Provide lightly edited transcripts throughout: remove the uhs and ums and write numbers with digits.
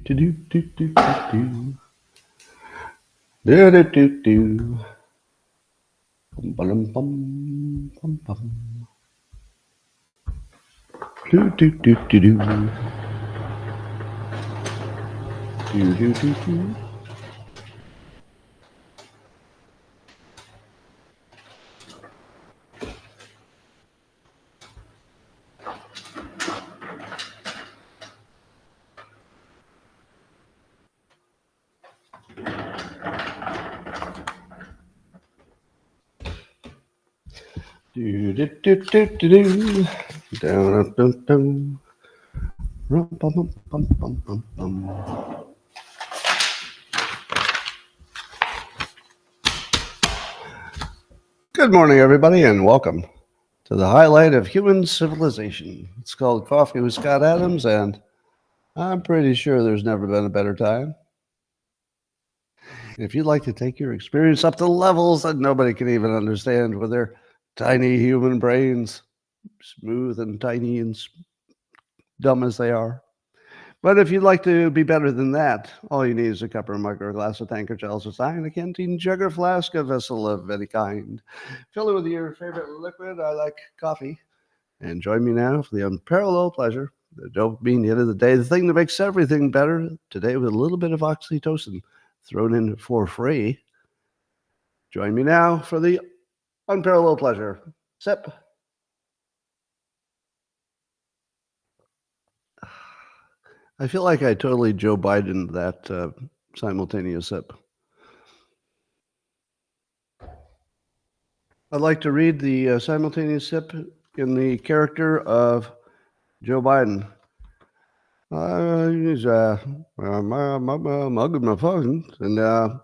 Do do do do do do do do. Bum bum bum bum bum. Do do do do do. Do do do do. Do do do do do do. Down dum dum. Rum bum bum bum bum bum bum. Good morning, everybody, and welcome to the highlight of human civilization. It's called Coffee with Scott Adams, and I'm pretty sure there's never been a better time. If you'd like to take your experience up to levels that nobody can even understand with their tiny human brains, smooth and tiny and dumb as they are. But if you'd like to be better than that, all you need is a cup or a mug or a glass, a tank or chalice, a sign, a canteen, jug or flask, a vessel of any kind. Fill it with your favorite liquid. I like coffee. And join me now for the unparalleled pleasure, the dopamine hit of the day, the thing that makes everything better, today with a little bit of oxytocin thrown in for free. Join me now for the unparalleled pleasure. Sip. I feel like I totally Joe Biden that simultaneous sip. I'd like to read the simultaneous sip in the character of Joe Biden. He's mugging my phone and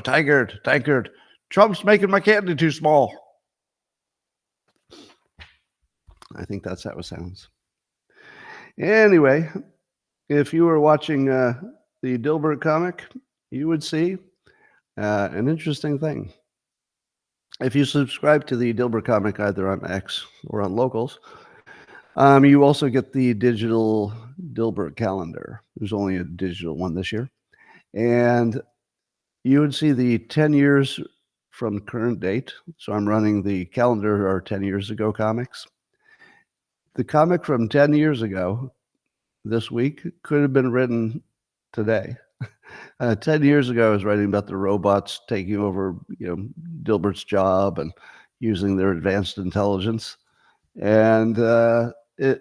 Taggart, Trump's making my candy too small. I think that's how it sounds. Anyway, if you were watching the Dilbert comic, you would see an interesting thing. If you subscribe to the Dilbert comic either on X or on Locals, you also get the digital Dilbert calendar. There's only a digital one this year. And you would see the 10 years from current date. So I'm running the calendar or 10 years ago comics. The comic from 10 years ago this week could have been written today. 10 years ago, I was writing about the robots taking over, Dilbert's job and using their advanced intelligence. And it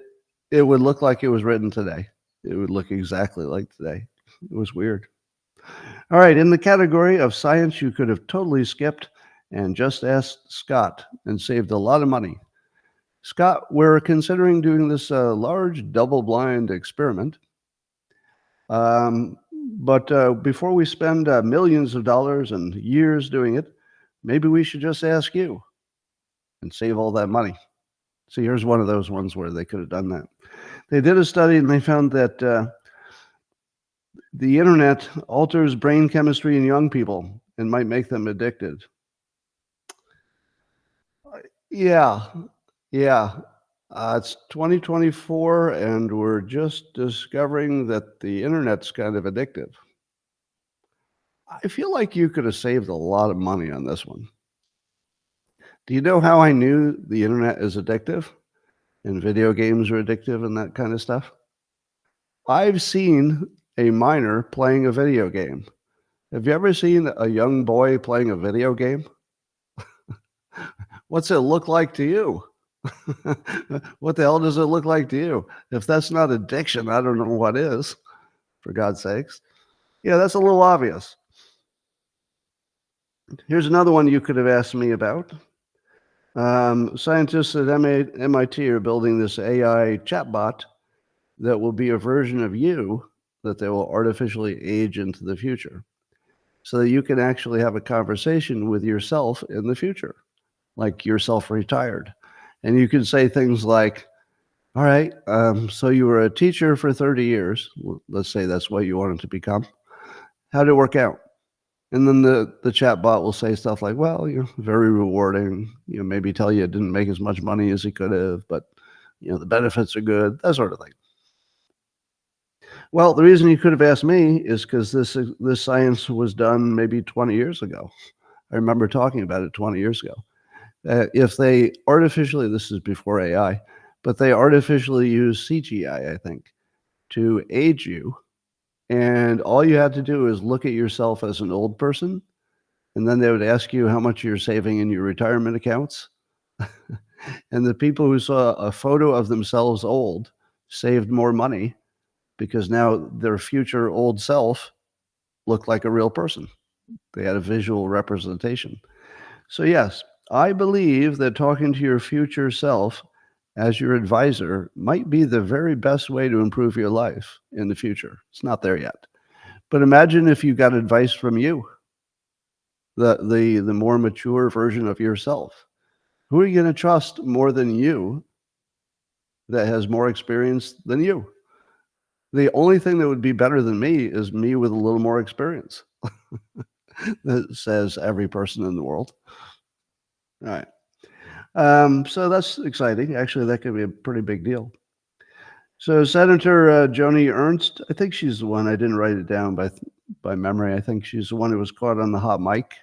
would look like it was written today. It would look exactly like today. It was weird. All right, in the category of science, you could have totally skipped and just asked Scott and saved a lot of money. Scott, we're considering doing this large double-blind experiment. But before we spend millions of dollars and years doing it, maybe we should just ask you and save all that money. So here's one of those ones where they could have done that. They did a study and they found that the internet alters brain chemistry in young people and might make them addicted. Yeah. It's 2024, and we're just discovering that the internet's kind of addictive. I feel like you could have saved a lot of money on this one. Do you know how I knew the internet is addictive and video games are addictive and that kind of stuff? I've seen a minor playing a video game. Have you ever seen a young boy playing a video game? What's it look like to you? What the hell does it look like to you? If that's not addiction, I don't know what is, for God's sakes. Yeah, that's a little obvious. Here's another one you could have asked me about. Scientists at MIT are building this AI chatbot that will be a version of you that they will artificially age into the future so that you can actually have a conversation with yourself in the future, like yourself retired. And you can say things like, all right, so you were a teacher for 30 years. Let's say that's what you wanted to become. How did it work out? And then the chat bot will say stuff like, well, very rewarding. Maybe tell you it didn't make as much money as he could have, but the benefits are good, that sort of thing. Well, the reason you could have asked me is because this science was done maybe 20 years ago. I remember talking about it 20 years ago. If they artificially, this is before AI, but they artificially use CGI, I think, to age you. And all you had to do is look at yourself as an old person. And then they would ask you how much you're saving in your retirement accounts. And the people who saw a photo of themselves old saved more money because now their future old self looked like a real person. They had a visual representation. So, yes, I believe that talking to your future self as your advisor might be the very best way to improve your life in the future. It's not there yet. But imagine if you got advice from you, the more mature version of yourself. Who are you going to trust more than you that has more experience than you? The only thing that would be better than me is me with a little more experience. That says every person in the world. All right. So that's exciting. Actually, that could be a pretty big deal. So Senator Joni Ernst, I think she's the one. I didn't write it down by memory. I think she's the one who was caught on the hot mic.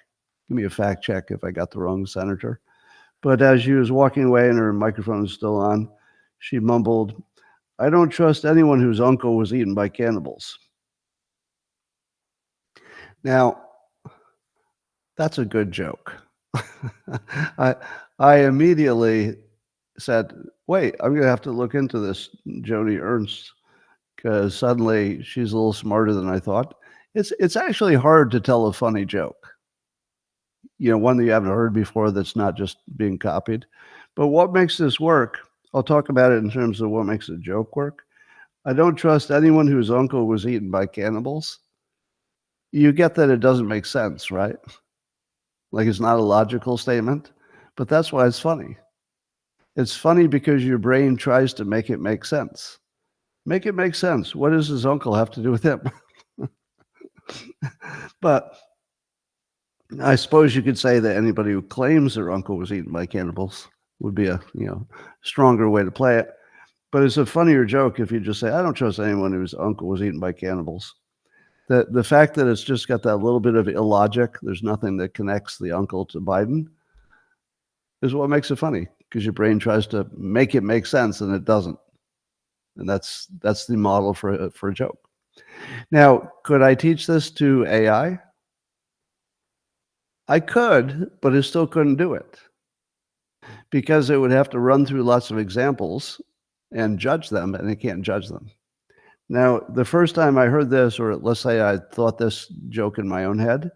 Give me a fact check if I got the wrong senator. But as she was walking away and her microphone was still on, she mumbled, "I don't trust anyone whose uncle was eaten by cannibals." Now, that's a good joke. I I immediately said, "Wait, I'm going to have to look into this Joni Ernst because suddenly she's a little smarter than I thought." It's actually hard to tell a funny joke, one that you haven't heard before that's not just being copied. But what makes this work? I'll talk about it in terms of what makes a joke work. I don't trust anyone whose uncle was eaten by cannibals. You get that it doesn't make sense, right? Like it's not a logical statement, but that's why it's funny. It's funny because your brain tries to make it make sense. Make it make sense. What does his uncle have to do with him? But I suppose you could say that anybody who claims their uncle was eaten by cannibals would be a stronger way to play it. But it's a funnier joke if you just say, "I don't trust anyone whose uncle was eaten by cannibals." The fact that it's just got that little bit of illogic, there's nothing that connects the uncle to Biden, is what makes it funny because your brain tries to make it make sense and it doesn't. And that's the model for a joke. Now, could I teach this to AI? I could, but it still couldn't do it because it would have to run through lots of examples and judge them, and it can't judge them. Now, the first time I heard this, or let's say I thought this joke in my own head,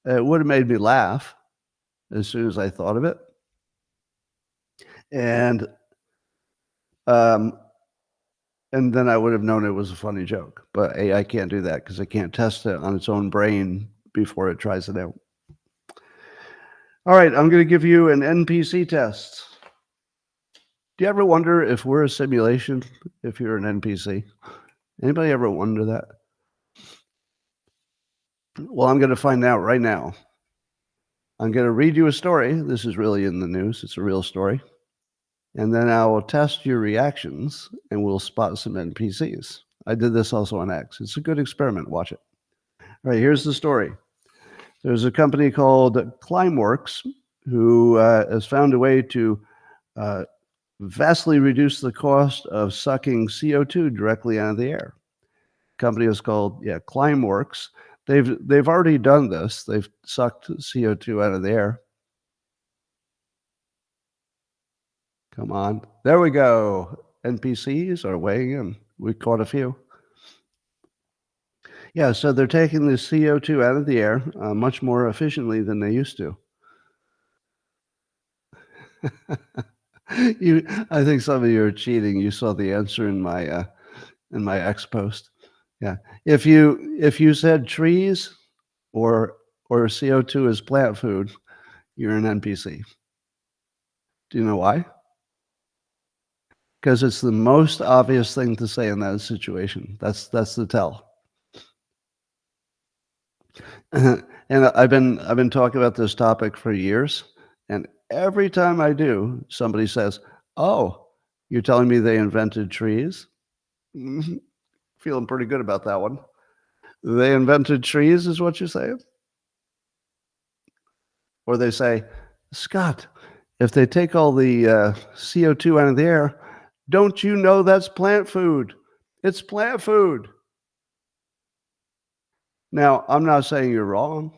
it would have made me laugh as soon as I thought of it. And um, and then I would have known it was a funny joke. But AI can't do that because it can't test it on its own brain before it tries it out. All right, I'm going to give you an NPC test. Do you ever wonder if we're a simulation, if you're an NPC? Anybody ever wonder that? Well, I'm going to find out right now. I'm going to read you a story. This is really in the news. It's a real story. And then I will test your reactions and we'll spot some NPCs. I did this also on X. It's a good experiment. Watch it. All right, here's the story. There's a company called Climeworks who has found a way to vastly reduce the cost of sucking CO2 directly out of the air. The company is called Climeworks. They've already done this. They've sucked CO2 out of the air. Come on. There we go. NPCs are weighing in. We caught a few. Yeah, so they're taking the CO2 out of the air much more efficiently than they used to. I think some of you are cheating. You saw the answer in my X post. Yeah, if you said trees or CO2 is plant food, you're an NPC. Do you know why? Because it's the most obvious thing to say in that situation. That's the tell. And I've been talking about this topic for years, and every time I do, somebody says, "Oh, you're telling me they invented trees?" Feeling pretty good about that one. They invented trees, is what you're saying? Or they say, Scott, if they take all the CO2 out of the air, don't you know that's plant food? It's plant food. Now, I'm not saying you're wrong.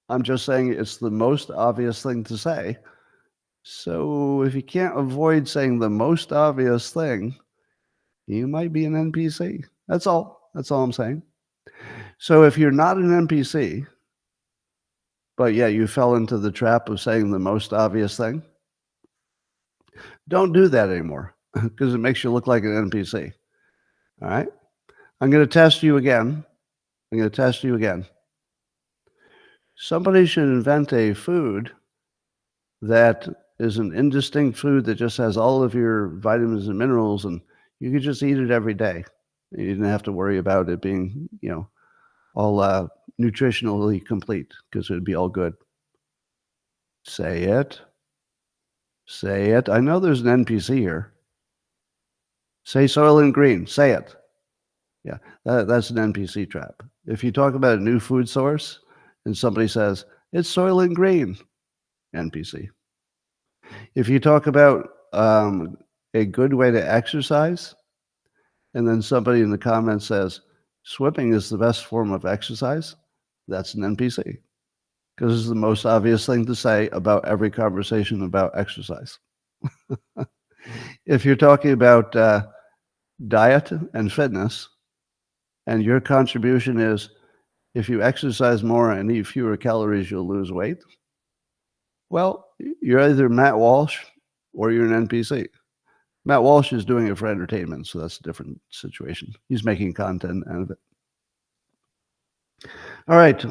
I'm just saying it's the most obvious thing to say. So if you can't avoid saying the most obvious thing, you might be an NPC. That's all. That's all I'm saying. So if you're not an NPC, but yeah, you fell into the trap of saying the most obvious thing, don't do that anymore because it makes you look like an NPC. All right? I'm going to test you again. Somebody should invent a food that is an indistinct food that just has all of your vitamins and minerals, and you could just eat it every day. You didn't have to worry about it being, all nutritionally complete because it would be all good. Say it. Say it. I know there's an NPC here. Say Soylent Green. Say it. Yeah, that's an NPC trap. If you talk about a new food source and somebody says, it's Soylent Green, NPC. If you talk about a good way to exercise, and then somebody in the comments says, swimming is the best form of exercise, that's an NPC. Because it's the most obvious thing to say about every conversation about exercise. If you're talking about diet and fitness, and your contribution is, if you exercise more and eat fewer calories, you'll lose weight, well, you're either Matt Walsh or you're an NPC. Matt Walsh is doing it for entertainment, so that's a different situation. He's making content out of it. All right.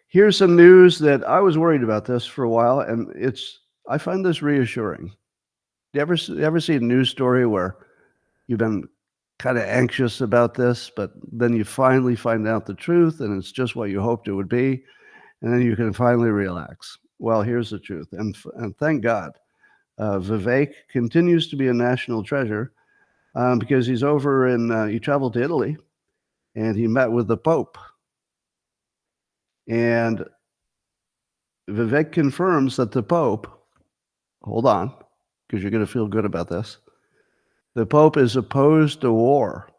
Here's some news that I was worried about this for a while, and I find this reassuring. You ever see a news story where you've been kind of anxious about this, but then you finally find out the truth, and it's just what you hoped it would be, and then you can finally relax? Well, here's the truth, and thank God. Vivek continues to be a national treasure because he's over he traveled to Italy, and he met with the Pope. And Vivek confirms that the Pope, hold on, because you're going to feel good about this, the Pope is opposed to war.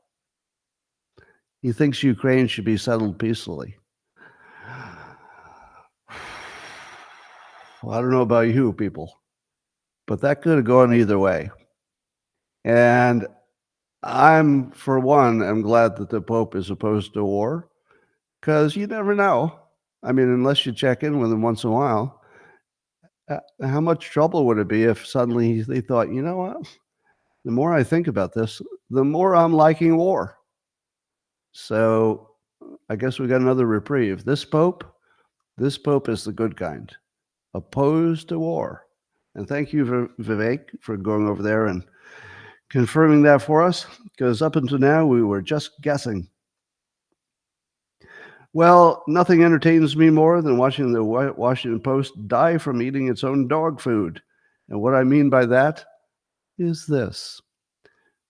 He thinks Ukraine should be settled peacefully. Well, I don't know about you people, but that could have gone either way. And I'm, for one, am glad that the Pope is opposed to war, because you never know. I mean, unless you check in with him once in a while, how much trouble would it be if suddenly they thought, you know what? The more I think about this, the more I'm liking war. So I guess we got another reprieve. This Pope is the good kind, opposed to war. And thank you, Vivek, for going over there and confirming that for us, because up until now, we were just guessing. Well, nothing entertains me more than watching the Washington Post die from eating its own dog food. And what I mean by that is this.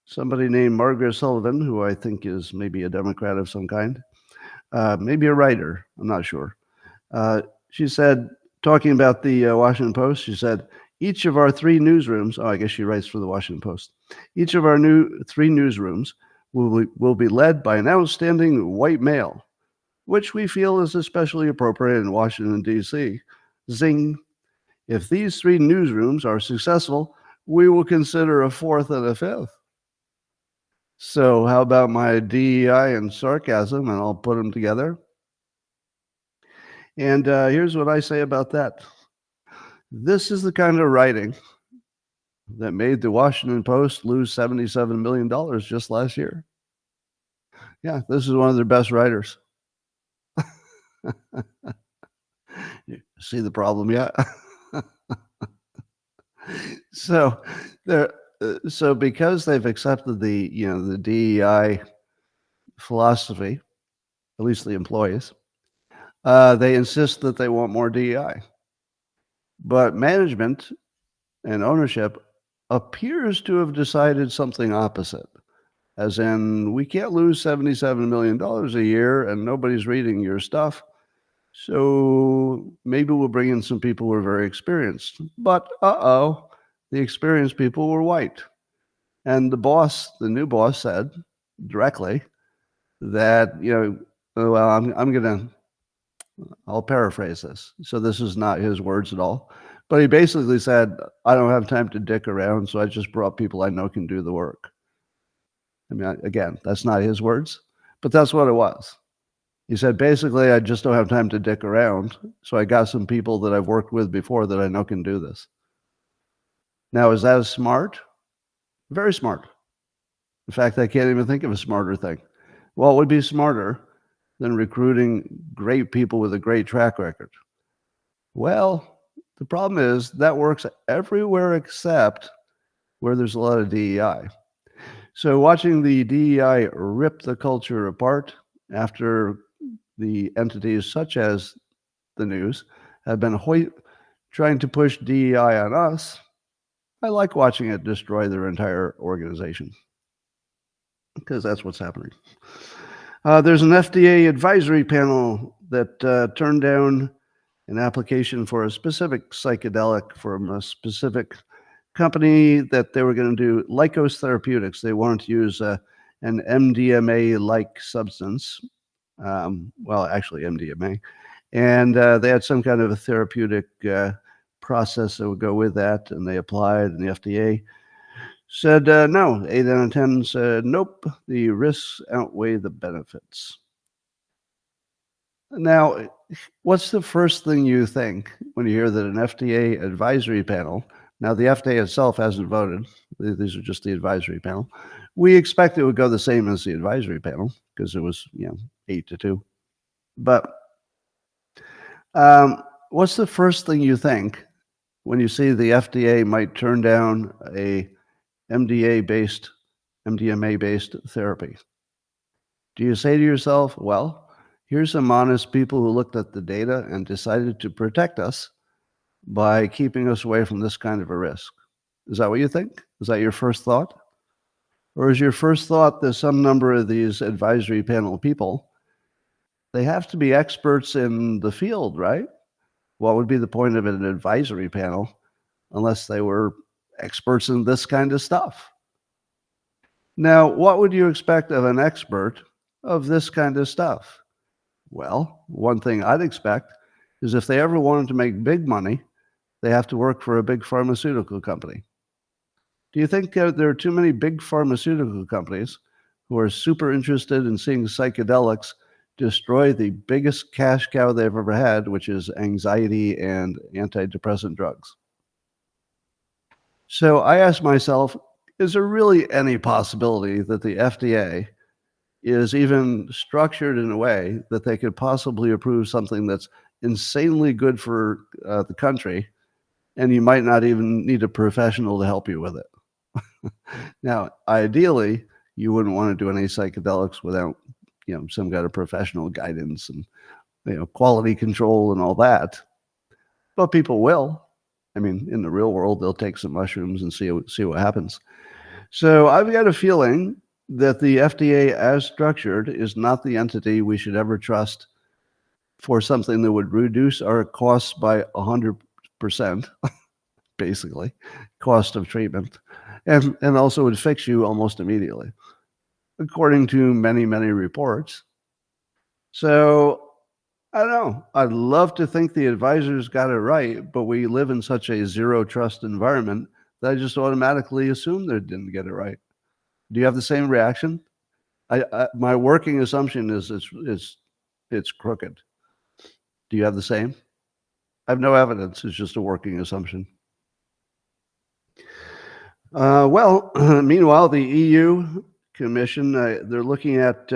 Somebody named Margaret Sullivan, who I think is maybe a Democrat of some kind, maybe a writer, I'm not sure. She said, talking about the Washington Post, she said, each of our three newsrooms, I guess she writes for the Washington Post, each of our three newsrooms will be led by an outstanding white male, which we feel is especially appropriate in Washington, D.C. Zing. If these three newsrooms are successful, we will consider a fourth and a fifth. So how about my DEI and sarcasm, and I'll put them together? And here's what I say about that. This is the kind of writing that made the Washington Post lose $77 million just last year. Yeah, this is one of their best writers. You see the problem yet? So because they've accepted the DEI philosophy, at least the employees, they insist that they want more DEI. But management and ownership appears to have decided something opposite. as in, we can't lose $77 million a year and nobody's reading your stuff. So maybe we'll bring in some people who are very experienced. But the experienced people were white. And the new boss said directly that, well, I'll paraphrase this. So this is not his words at all. But he basically said, I don't have time to dick around, so I just brought people I know can do the work. I mean, again, that's not his words, but that's what it was. He said, basically, I just don't have time to dick around, so I got some people that I've worked with before that I know can do this. Now, is that smart? Very smart. In fact, I can't even think of a smarter thing. Well, it would be smarter than recruiting great people with a great track record. Well, the problem is that works everywhere except where there's a lot of DEI. So watching the DEI rip the culture apart after the entities such as the news have been trying to push DEI on us, I like watching it destroy their entire organization because that's what's happening. There's an FDA advisory panel that turned down an application for a specific psychedelic from a specific company that they were going to do Lycos Therapeutics. They wanted to use an MDMA-like substance. Actually MDMA. And they had some kind of a therapeutic process that would go with that, and they applied, and the FDA said no. 8 out of 10 said nope, the risks outweigh the benefits. Now, what's the first thing you think when you hear that an FDA advisory panel, now the FDA itself hasn't voted, these are just the advisory panel. We expect it would go the same as the advisory panel because it was 8-2. But what's the first thing you think when you see the FDA might turn down a MDMA-based therapy? Do you say to yourself, well, here's some honest people who looked at the data and decided to protect us by keeping us away from this kind of a risk? Is that what you think? Is that your first thought? Or is your first thought that some number of these advisory panel people, they have to be experts in the field, right? What would be the point of an advisory panel unless they were experts in this kind of stuff? Now, what would you expect of an expert of this kind of stuff? Well, one thing I'd expect is if they ever wanted to make big money, they have to work for a big pharmaceutical company. Do you think there are too many big pharmaceutical companies who are super interested in seeing psychedelics destroy the biggest cash cow they've ever had, which is anxiety and antidepressant drugs? So I ask myself, is there really any possibility that the FDA is even structured in a way that they could possibly approve something that's insanely good for the country, and you might not even need a professional to help you with it? Now, ideally, you wouldn't want to do any psychedelics without, some kind of professional guidance and, quality control and all that. But people will. I mean, in the real world, they'll take some mushrooms and see what happens. So I've got a feeling that the FDA, as structured, is not the entity we should ever trust for something that would reduce our costs by 100%, basically, cost of treatment, and also would fix you almost immediately, according to many, many reports. So I don't know. I'd love to think the advisors got it right, but we live in such a zero trust environment that I just automatically assume they didn't get it right. Do you have the same reaction? My working assumption is it's crooked. Do you have the same? I have no evidence. It's just a working assumption. Meanwhile, the EU Commission, they're looking at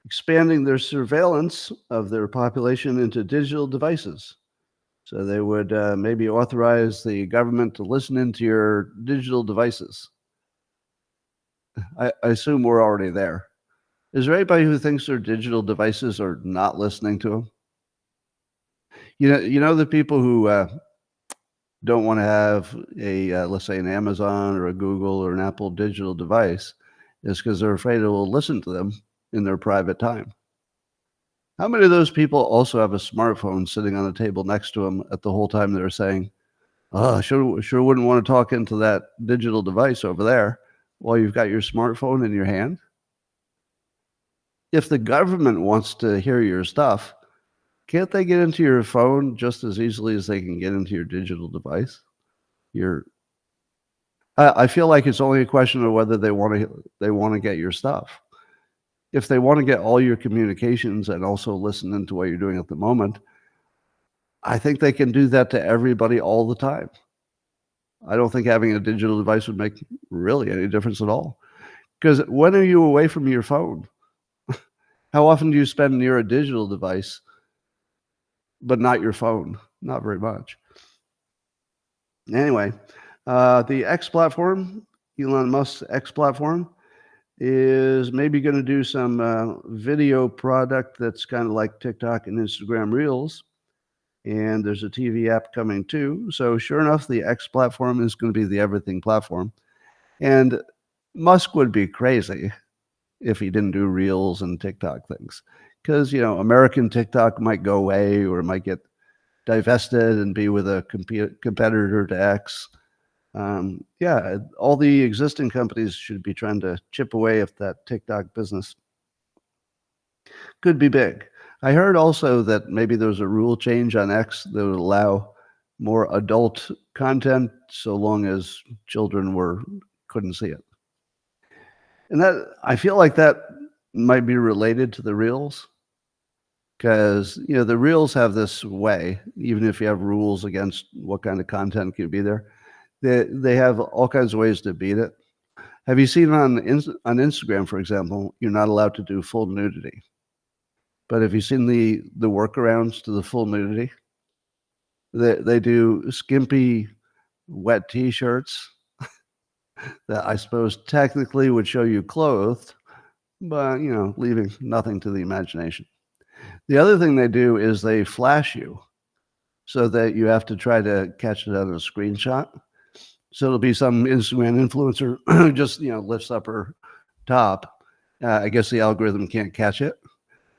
expanding their surveillance of their population into digital devices. So they would maybe authorize the government to listen into your digital devices. I assume we're already there. Is there anybody who thinks their digital devices are not listening to them? You know the people who don't want to have a let's say an Amazon or a Google or an Apple digital device, is because they're afraid it will listen to them in their private time. How many of those people also have a smartphone sitting on a table next to them at the whole time they're saying, "Oh, sure wouldn't want to talk into that digital device over there while you've got your smartphone in your hand"? If the government wants to hear your stuff, can't they get into your phone just as easily as they can get into your digital device? Your I feel like it's only a question of whether they want to get your stuff. If they want to get all your communications and also listen into what you're doing at the moment, I think they can do that to everybody all the time. I don't think having a digital device would make really any difference at all. Because when are you away from your phone? How often do you spend near a digital device, but not your phone? Not very much. Anyway, the X platform, Elon Musk's X platform, is maybe going to do some video product that's kind of like TikTok and Instagram Reels. And there's a TV app coming too. So sure enough, the X platform is going to be the everything platform. And Musk would be crazy if he didn't do Reels and TikTok things. Because, American TikTok might go away or might get divested and be with a competitor to X. Yeah, all the existing companies should be trying to chip away at that TikTok business. Could be big. I heard also that maybe there's a rule change on X that would allow more adult content so long as children couldn't see it. And that I feel like that might be related to the Reels because the Reels have this way, even if you have rules against what kind of content can be there, they have all kinds of ways to beat it. Have you seen on Instagram, for example, you're not allowed to do full nudity. But have you seen the workarounds to the full nudity? They do skimpy, wet T-shirts that I suppose technically would show you clothed, but leaving nothing to the imagination. The other thing they do is they flash you so that you have to try to catch it on a screenshot. So it'll be some Instagram influencer who just lifts up her top. I guess the algorithm can't catch it.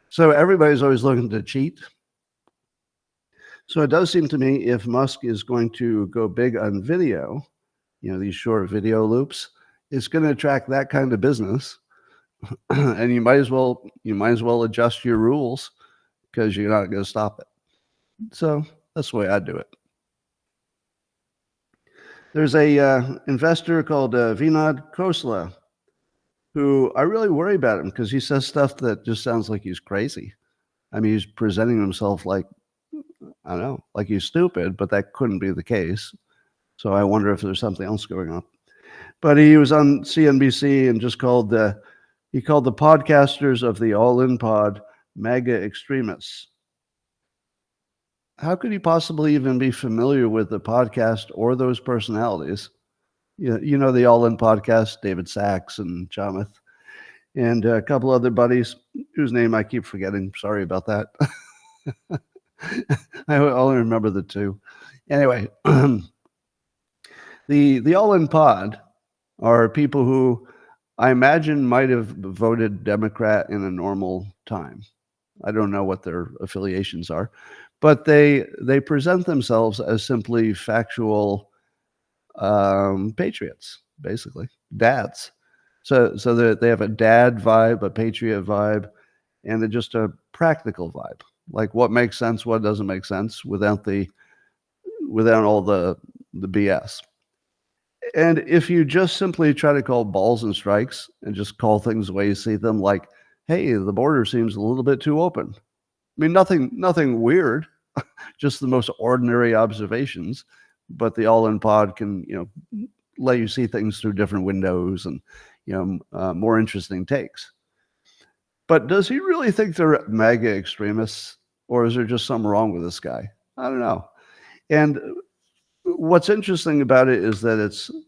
So everybody's always looking to cheat. So it does seem to me if Musk is going to go big on video, these short video loops, it's going to attract that kind of business. And you might as well adjust your rules because you're not going to stop it. So that's the way I do it. There's a investor called Vinod Khosla, who I really worry about him because he says stuff that just sounds like he's crazy. I mean, he's presenting himself like, I don't know, like he's stupid, but that couldn't be the case. So I wonder if there's something else going on. But he was on CNBC and just called the podcasters of the All-In Pod Maga extremists. How could he possibly even be familiar with the podcast or those personalities? The All-In podcast, David Sachs and Chamath, and a couple other buddies whose name I keep forgetting. Sorry about that. I only remember the two. Anyway, the All-In Pod are people who I imagine might have voted Democrat in a normal time. I don't know what their affiliations are, but they present themselves as simply factual patriots, basically dads. So they have a dad vibe, a patriot vibe, and just a practical vibe. Like what makes sense, what doesn't make sense, without all the BS. And if you just simply try to call balls and strikes and just call things the way you see them, like, hey, the border seems a little bit too open. I mean, nothing weird, just the most ordinary observations. But the All-In Pod can, let you see things through different windows and, more interesting takes. But does he really think they're MAGA extremists, or is there just something wrong with this guy? I don't know. And what's interesting about it is that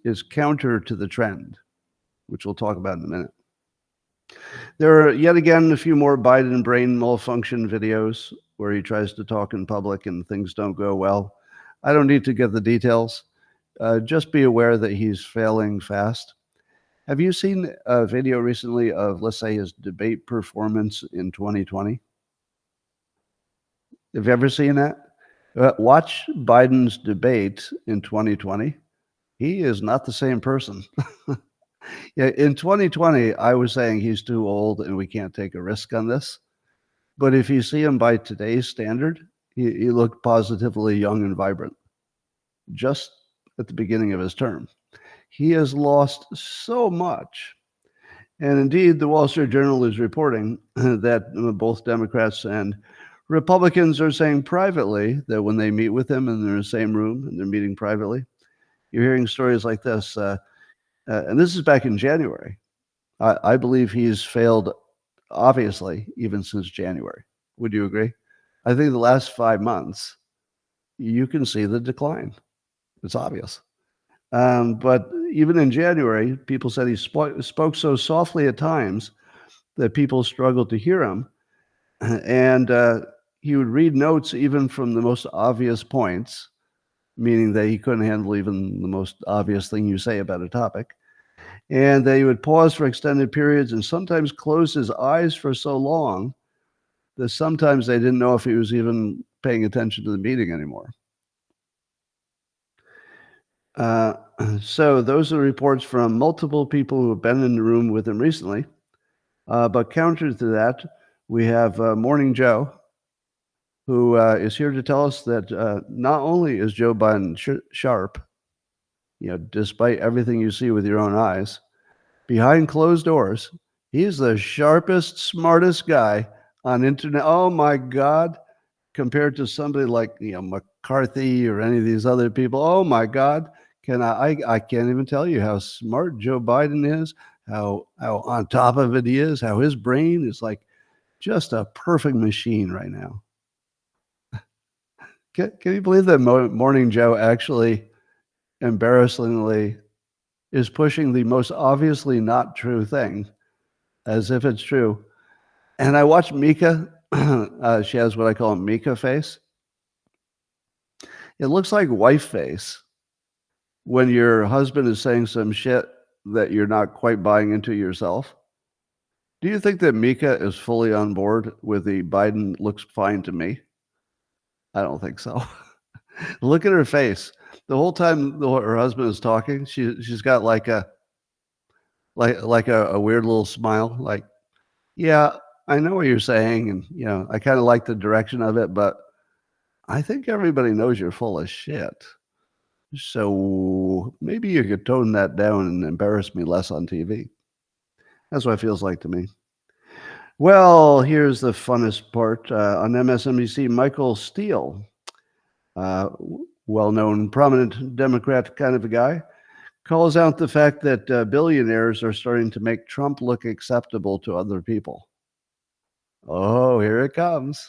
it's counter to the trend, which we'll talk about in a minute. There are yet again a few more Biden brain malfunction videos where he tries to talk in public and things don't go well. I don't need to give the details. Just be aware that he's failing fast. Have you seen a video recently of, let's say, his debate performance in 2020? Have you ever seen that? Watch Biden's debate in 2020. He is not the same person. Yeah, in 2020, I was saying he's too old and we can't take a risk on this. But if you see him by today's standard, he looked positively young and vibrant just at the beginning of his term. He has lost so much. And indeed, the Wall Street Journal is reporting that both Democrats and Republicans are saying privately that when they meet with him and they're in the same room and they're meeting privately, you're hearing stories like this. And this is back in January. I believe he's failed, obviously, even since January. Would you agree? I think the last 5 months, you can see the decline. It's obvious. But even in January, people said he spoke so softly at times that people struggled to hear him. And he would read notes even from the most obvious points, meaning that he couldn't handle even the most obvious thing you say about a topic. And they would pause for extended periods and sometimes close his eyes for so long that sometimes they didn't know if he was even paying attention to the meeting anymore. So those are reports from multiple people who have been in the room with him recently. But counter to that, we have Morning Joe, who is here to tell us that not only is Joe Biden sharp, despite everything you see with your own eyes, behind closed doors, he's the sharpest, smartest guy on internet. Oh my God, compared to somebody like McCarthy or any of these other people. Oh my God, I can't even tell you how smart Joe Biden is, how on top of it he is, how his brain is like just a perfect machine right now. Can you believe that Morning Joe actually, embarrassingly, is pushing the most obviously not true thing as if it's true? And I watched Mika. She has what I call a Mika face. It looks like wife face when your husband is saying some shit that you're not quite buying into yourself. Do you think that Mika is fully on board with the Biden looks fine to me? I don't think so. Look at her face. The whole time her husband is talking, she's got like a weird little smile, like, yeah, I know what you're saying, and I kind of like the direction of it, but I think everybody knows you're full of shit. So maybe you could tone that down and embarrass me less on TV. That's what it feels like to me. Well, here's the funnest part. On MSNBC, Michael Steele, well-known, prominent Democrat kind of a guy, calls out the fact that billionaires are starting to make Trump look acceptable to other people. Oh, here it comes.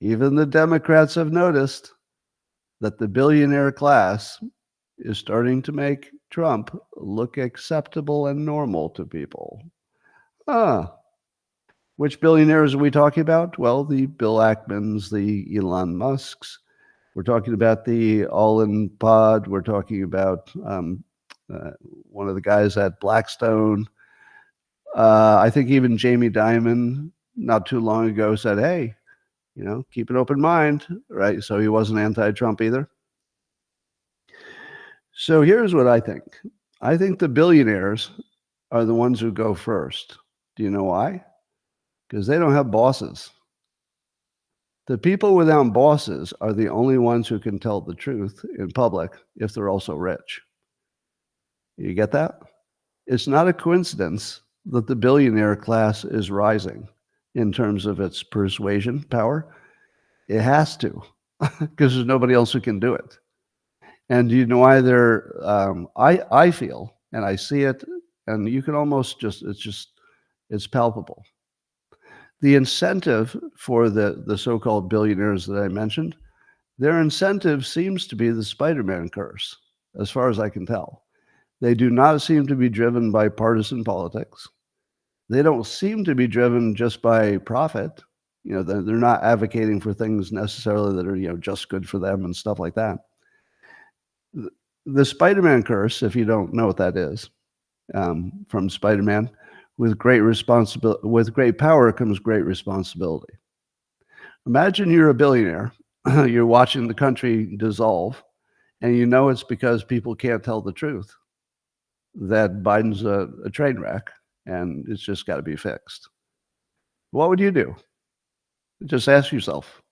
Even the Democrats have noticed that the billionaire class is starting to make Trump look acceptable and normal to people. Which billionaires are we talking about? Well, the Bill Ackmans, the Elon Musks. We're talking about the All-In Pod. We're talking about one of the guys at Blackstone. I think even Jamie Dimon not too long ago said, hey, keep an open mind, right? So he wasn't anti-Trump either. So here's what I think. I think the billionaires are the ones who go first. Do you know why? Because they don't have bosses. The people without bosses are the only ones who can tell the truth in public if they're also rich. You get that? It's not a coincidence that the billionaire class is rising in terms of its persuasion power. It has to, because there's nobody else who can do it. And you know why they're, I feel, and I see it, and you can almost it's palpable. The incentive for the so-called billionaires that I mentioned, their incentive seems to be the Spider-Man curse, as far as I can tell. They do not seem to be driven by partisan politics. They don't seem to be driven just by profit. They're not advocating for things necessarily that are, just good for them and stuff like that. The Spider-Man curse, if you don't know what that is from Spider-Man. With great power comes great responsibility. Imagine you're a billionaire, you're watching the country dissolve, and you know it's because people can't tell the truth, that Biden's a train wreck and it's just got to be fixed. What would you do? Just ask yourself,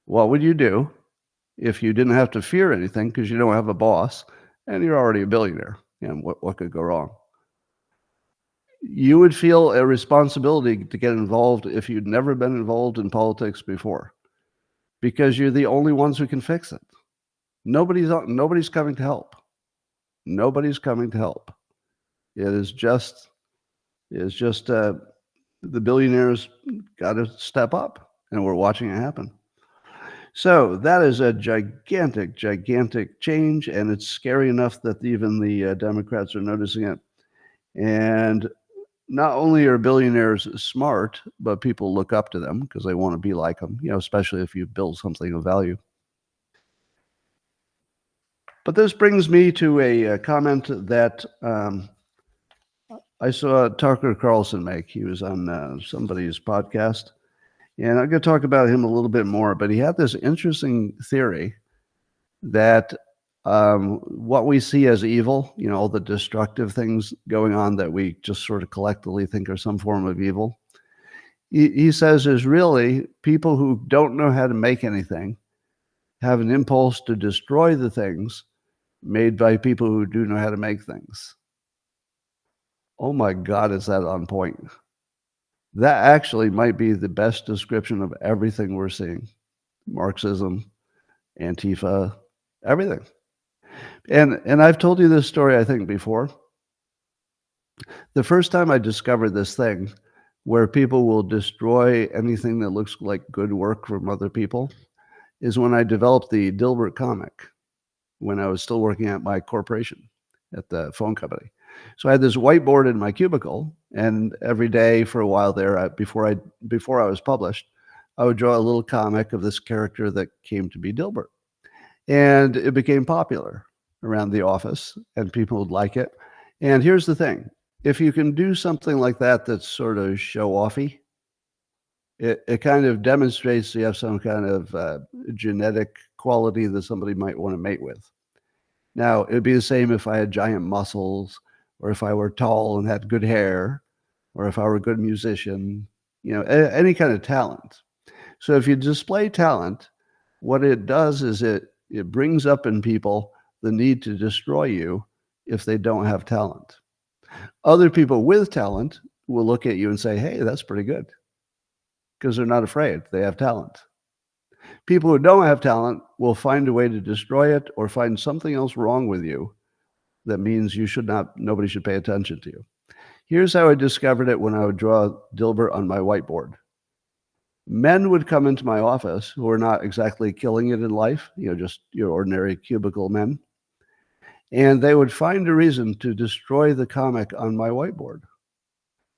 what would you do if you didn't have to fear anything because you don't have a boss and you're already a billionaire? And what could go wrong? You would feel a responsibility to get involved if you'd never been involved in politics before, because you're the only ones who can fix it. Nobody's coming to help. Nobody's coming to help. It is just the billionaires got to step up, and we're watching it happen. So that is a gigantic, gigantic change, and it's scary enough that even the Democrats are noticing it. And not only are billionaires smart, but people look up to them because they want to be like them, especially if you build something of value. But this brings me to a comment that I saw Tucker Carlson make. He was on somebody's podcast, and I'm going to talk about him a little bit more. But he had this interesting theory that what we see as evil, all the destructive things going on that we just sort of collectively think are some form of evil, he says is really people who don't know how to make anything have an impulse to destroy the things made by people who do know how to make things. Oh my God, is that on point? That actually might be the best description of everything we're seeing. Marxism, Antifa, everything. And I've told you this story, I think, before. The first time I discovered this thing where people will destroy anything that looks like good work from other people is when I developed the Dilbert comic when I was still working at my corporation at the phone company. So I had this whiteboard in my cubicle, and every day for a while there, before I was published, I would draw a little comic of this character that came to be Dilbert. And it became popular around the office, and people would like it. And here's the thing. If you can do something like that that's sort of show-offy, it kind of demonstrates you have some kind of genetic quality that somebody might want to mate with. Now, it would be the same if I had giant muscles, or if I were tall and had good hair, or if I were a good musician, any kind of talent. So if you display talent, what it does is it brings up in people the need to destroy you if they don't have talent. Other people with talent will look at you and say, hey, that's pretty good, because they're not afraid. They have talent. People who don't have talent will find a way to destroy it or find something else wrong with you that means nobody should pay attention to you. Here's how I discovered it when I would draw Dilbert on my whiteboard. Men would come into my office who are not exactly killing it in life, just your ordinary cubicle men, and they would find a reason to destroy the comic on my whiteboard.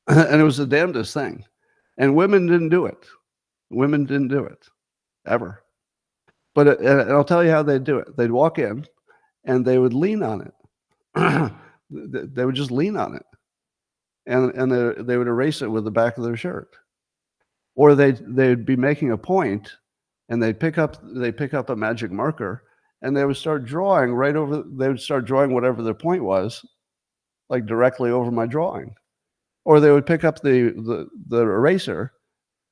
And it was the damnedest thing. And women didn't do it. Women didn't do it, ever. But and I'll tell you how they'd do it. They'd walk in, and they would lean on it. They would just lean on it, and they would erase it with the back of their shirt, or they'd be making a point, and they'd pick up a magic marker, and they would start drawing They would start drawing whatever their point was, like directly over my drawing, or they would pick up the eraser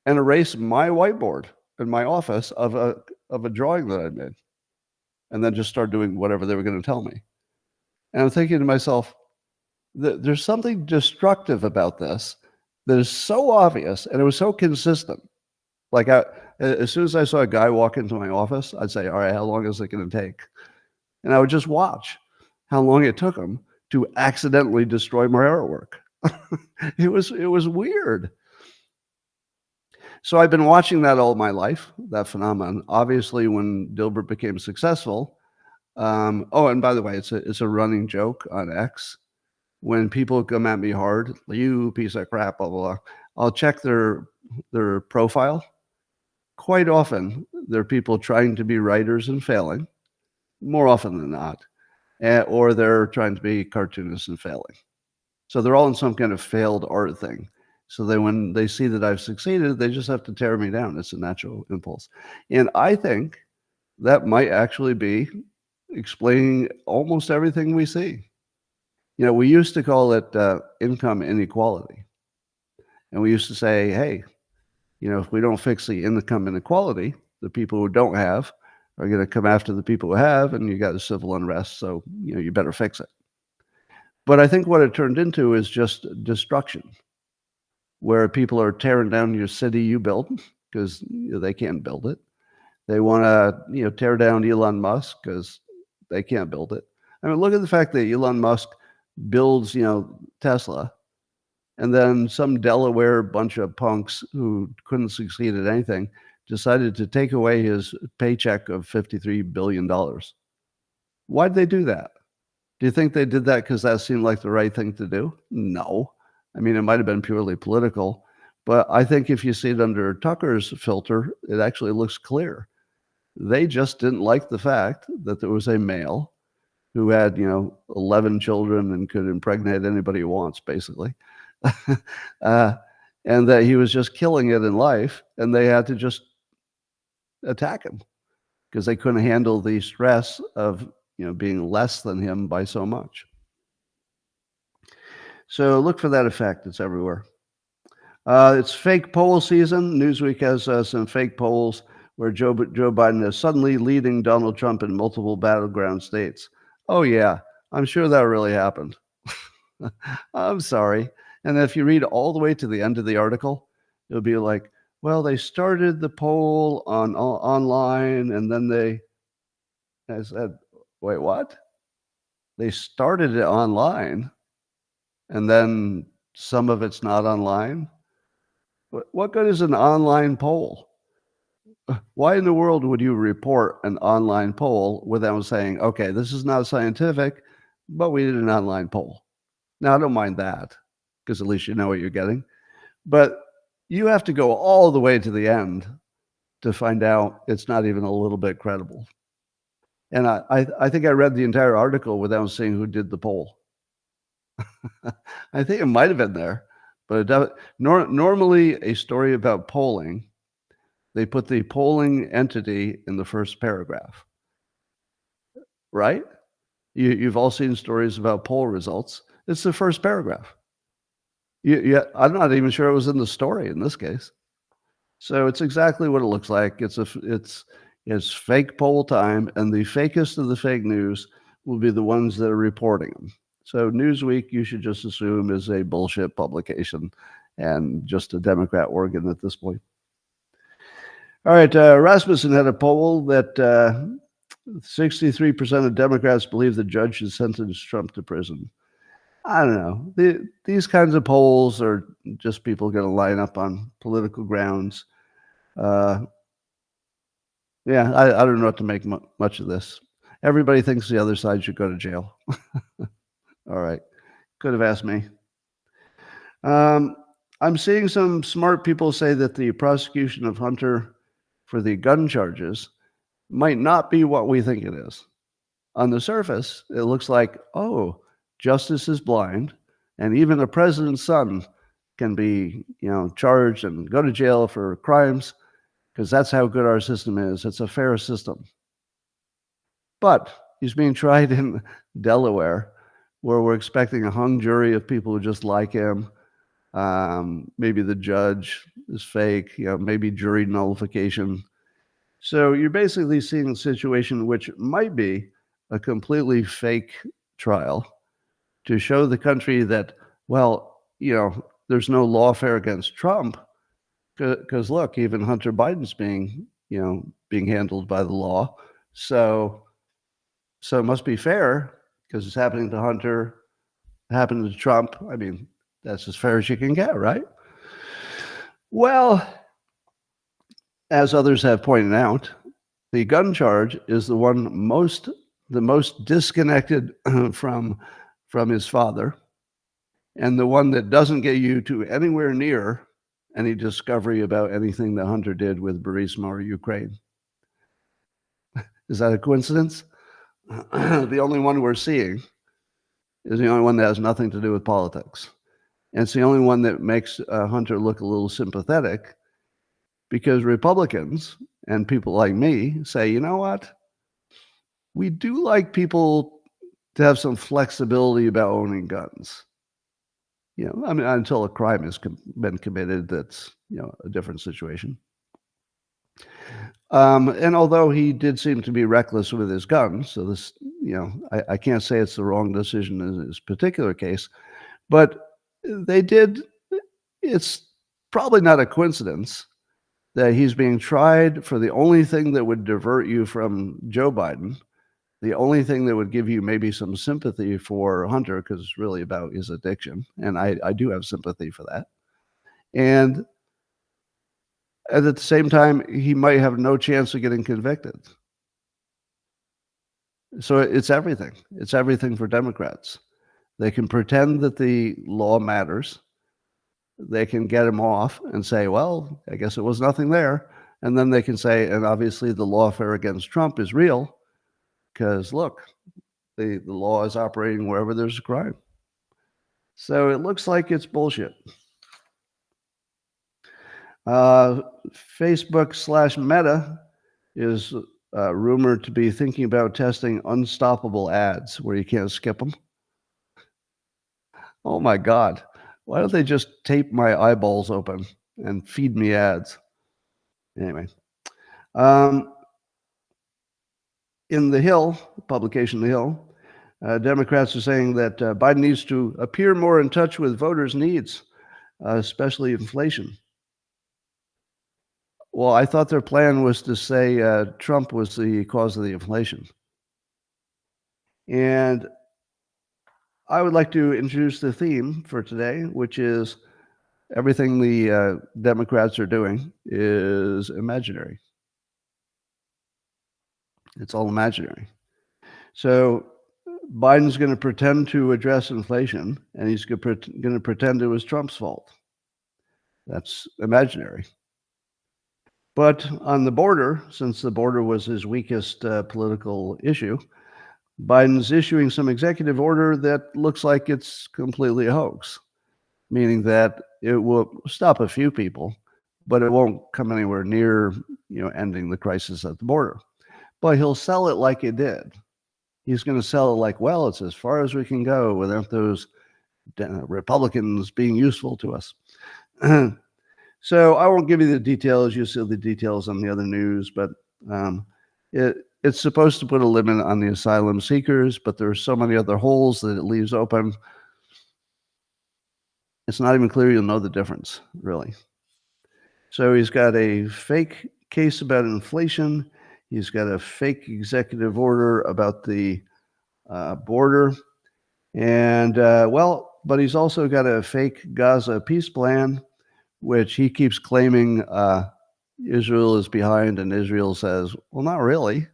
and erase my whiteboard in my office of a drawing that I made, and then just start doing whatever they were going to tell me. And I'm thinking to myself, there's something destructive about this that is so obvious, and it was so consistent. Like as soon as I saw a guy walk into my office, I'd say, all right, how long is it going to take? And I would just watch how long it took him to accidentally destroy my artwork. It was weird. So I've been watching that all my life, that phenomenon. Obviously, when Dilbert became successful, and by the way, it's a running joke on X. When people come at me hard, you piece of crap, blah, blah, blah, I'll check their profile. Quite often, they're people trying to be writers and failing, more often than not, or they're trying to be cartoonists and failing. So they're all in some kind of failed art thing. So then when they see that I've succeeded, they just have to tear me down. It's a natural impulse. And I think that might actually be explaining almost everything we see. We used to call it income inequality. And we used to say, hey, if we don't fix the income inequality, the people who don't have are going to come after the people who have, and you got a civil unrest. So, you better fix it. But I think what it turned into is just destruction, where people are tearing down your city you built because they can't build it. They want to, tear down Elon Musk because they can't build it. I mean, look at the fact that Elon Musk builds, Tesla, and then some Delaware bunch of punks who couldn't succeed at anything decided to take away his paycheck of $53 billion. Why'd they do that? Do you think they did that because that seemed like the right thing to do? No. I mean, it might have been purely political, but I think if you see it under Tucker's filter, it actually looks clear. They just didn't like the fact that there was a male who had, 11 children and could impregnate anybody he wants, basically. And that he was just killing it in life, and they had to just attack him because they couldn't handle the stress of, being less than him by so much. So look for that effect. It's everywhere. It's fake poll season. Newsweek has some fake polls where Joe Biden is suddenly leading Donald Trump in multiple battleground states. Oh, yeah, I'm sure that really happened. I'm sorry. And if you read all the way to the end of the article, it'll be like, well, they started the poll online, and then I said, wait, what? They started it online, and then some of it's not online? What good is an online poll? Why in the world would you report an online poll without saying, okay, this is not scientific, but we did an online poll? Now, I don't mind that, because at least you know what you're getting. But you have to go all the way to the end to find out it's not even a little bit credible. And I think I read the entire article without seeing who did the poll. I think it might have been there, but normally a story about polling, they put the polling entity in the first paragraph, right? You've all seen stories about poll results. It's the first paragraph. Yeah, I'm not even sure it was in the story in this case. So it's exactly what it looks like. It's fake poll time, and the fakest of the fake news will be the ones that are reporting them. So Newsweek, you should just assume, is a bullshit publication and just a Democrat organ at this point. All right, Rasmussen had a poll that 63% of Democrats believe the judge should sentence Trump to prison. I don't know. These kinds of polls are just people going to line up on political grounds. Yeah, I don't know what to make much of this. Everybody thinks the other side should go to jail. All right. Could have asked me. I'm seeing some smart people say that the prosecution of Hunter for the gun charges might not be what we think it is. On the surface, it looks like, oh, justice is blind, and even a president's son can be, charged and go to jail for crimes, because that's how good our system is. It's a fair system. But he's being tried in Delaware, where we're expecting a hung jury of people who just like him. Maybe the judge is fake, maybe jury nullification. So you're basically seeing a situation which might be a completely fake trial to show the country that, well, there's no lawfare against Trump, because look, even Hunter Biden's being handled by the law. So it must be fair because it's happening to Hunter, happening to Trump. I mean, that's as fair as you can get, right? Well, as others have pointed out, the gun charge is the most disconnected from his father, and the one that doesn't get you to anywhere near any discovery about anything that Hunter did with Burisma or Ukraine. Is that a coincidence? The only one we're seeing is the only one that has nothing to do with politics. And it's the only one that makes Hunter look a little sympathetic, because Republicans and people like me say, you know what? We do like people to have some flexibility about owning guns. I mean, until a crime has been committed, that's, a different situation. And although he did seem to be reckless with his gun, so this, I can't say it's the wrong decision in this particular case, but it's probably not a coincidence that he's being tried for the only thing that would divert you from Joe Biden, the only thing that would give you maybe some sympathy for Hunter, because it's really about his addiction. And I do have sympathy for that. And at the same time, he might have no chance of getting convicted. So it's everything. It's everything for Democrats. They can pretend that the law matters. They can get him off and say, well, I guess it was nothing there. And then they can say, and obviously the lawfare against Trump is real, because look, the law is operating wherever there's a crime. So it looks like it's bullshit. Facebook/Meta is rumored to be thinking about testing unstoppable ads where you can't skip them. Oh my God. Why don't they just tape my eyeballs open and feed me ads? Anyway. In The Hill, publication The Hill, Democrats are saying that Biden needs to appear more in touch with voters' needs, especially inflation. Well, I thought their plan was to say Trump was the cause of the inflation. And I would like to introduce the theme for today, which is everything the Democrats are doing is imaginary. It's all imaginary. So Biden's going to pretend to address inflation, and he's going to pretend it was Trump's fault. That's imaginary. But on the border, since the border was his weakest political issue, Biden's issuing some executive order that looks like it's completely a hoax, meaning that it will stop a few people, but it won't come anywhere near, ending the crisis at the border. But he'll sell it like it did. He's going to sell it like, well, it's as far as we can go without those Republicans being useful to us. So I won't give you the details. You'll see the details on the other news, but it's supposed to put a limit on the asylum seekers, but there are so many other holes that it leaves open. It's not even clear you'll know the difference, really. So he's got a fake case about inflation. He's got a fake executive order about the border. And, but he's also got a fake Gaza peace plan, which he keeps claiming Israel is behind, and Israel says, well, not really.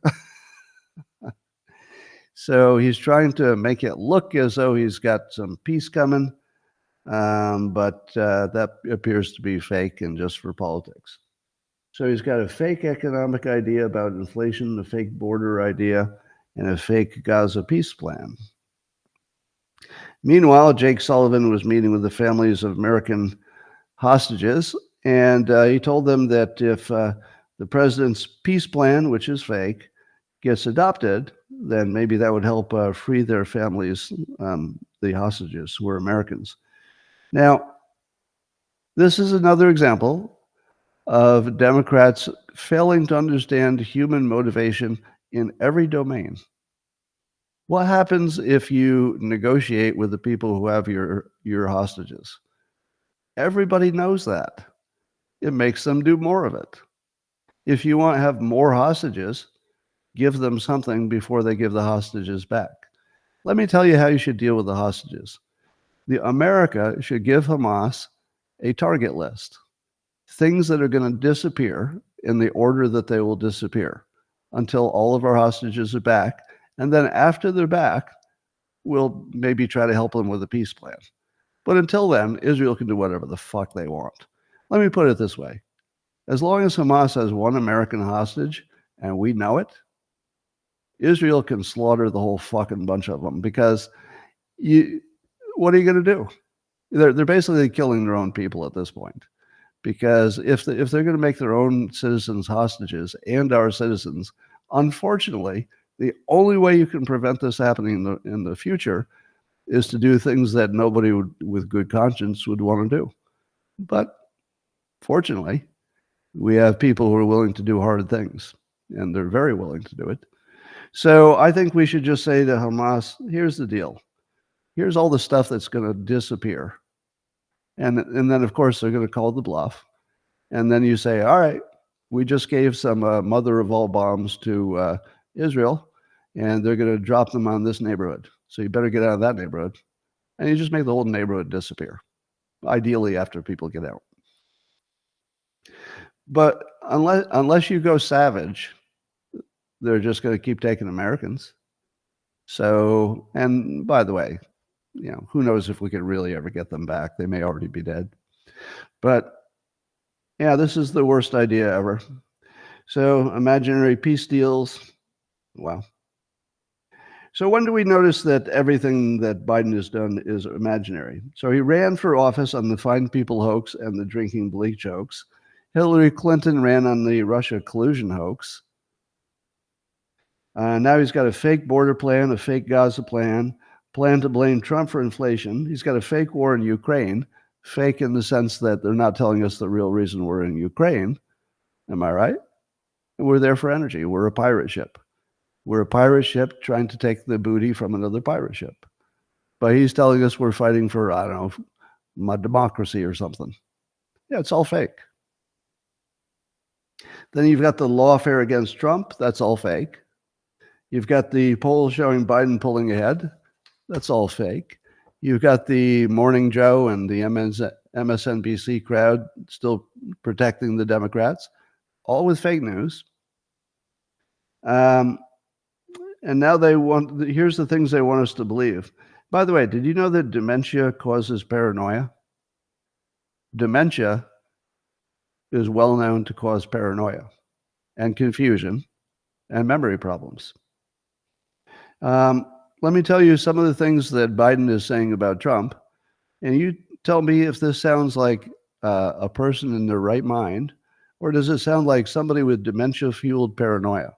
So he's trying to make it look as though he's got some peace coming, but that appears to be fake and just for politics. So he's got a fake economic idea about inflation, a fake border idea, and a fake Gaza peace plan. Meanwhile, Jake Sullivan was meeting with the families of American hostages, and he told them that if the president's peace plan, which is fake, gets adopted, then maybe that would help free their families, the hostages who are Americans. Now, this is another example of Democrats failing to understand human motivation in every domain. What happens if you negotiate with the people who have your hostages? Everybody knows that. It makes them do more of it. If you want to have more hostages, give them something before they give the hostages back. Let me tell you how you should deal with the hostages. America should give Hamas a target list. Things that are going to disappear in the order that they will disappear until all of our hostages are back. And then after they're back, we'll maybe try to help them with a peace plan. But until then, Israel can do whatever the fuck they want. Let me put it this way. As long as Hamas has one American hostage, and we know it, Israel can slaughter the whole fucking bunch of them, because what are you going to do? They're basically killing their own people at this point, because if they're going to make their own citizens hostages and our citizens, unfortunately, the only way you can prevent this happening in the future is to do things that nobody with good conscience would want to do. But fortunately, we have people who are willing to do hard things, and they're very willing to do it. So I think we should just say to Hamas, here's the deal. Here's all the stuff that's going to disappear. And then, of course, they're going to call the bluff. And then you say, all right, we just gave some mother of all bombs to Israel, and they're going to drop them on this neighborhood. So you better get out of that neighborhood. And you just make the whole neighborhood disappear, ideally after people get out. But unless you go savage, they're just going to keep taking Americans. So, and by the way, who knows if we could really ever get them back? They may already be dead. But yeah, this is the worst idea ever. So imaginary peace deals. Wow. So when do we notice that everything that Biden has done is imaginary? So he ran for office on the Fine People hoax and the drinking bleach hoax. Hillary Clinton ran on the Russia collusion hoax. Now he's got a fake border plan, a fake Gaza plan to blame Trump for inflation. He's got a fake war in Ukraine, fake in the sense that they're not telling us the real reason we're in Ukraine. Am I right? And we're there for energy. We're a pirate ship. We're a pirate ship trying to take the booty from another pirate ship. But he's telling us we're fighting for, I don't know, my democracy or something. Yeah, it's all fake. Then you've got the lawfare against Trump. That's all fake. You've got the polls showing Biden pulling ahead. That's all fake. You've got the Morning Joe and the MSNBC crowd still protecting the Democrats, all with fake news. And now here's the things they want us to believe. By the way, did you know that dementia causes paranoia? Dementia is well known to cause paranoia and confusion and memory problems. Let me tell you some of the things that Biden is saying about Trump, and you tell me if this sounds like a person in their right mind, or does it sound like somebody with dementia-fueled paranoia?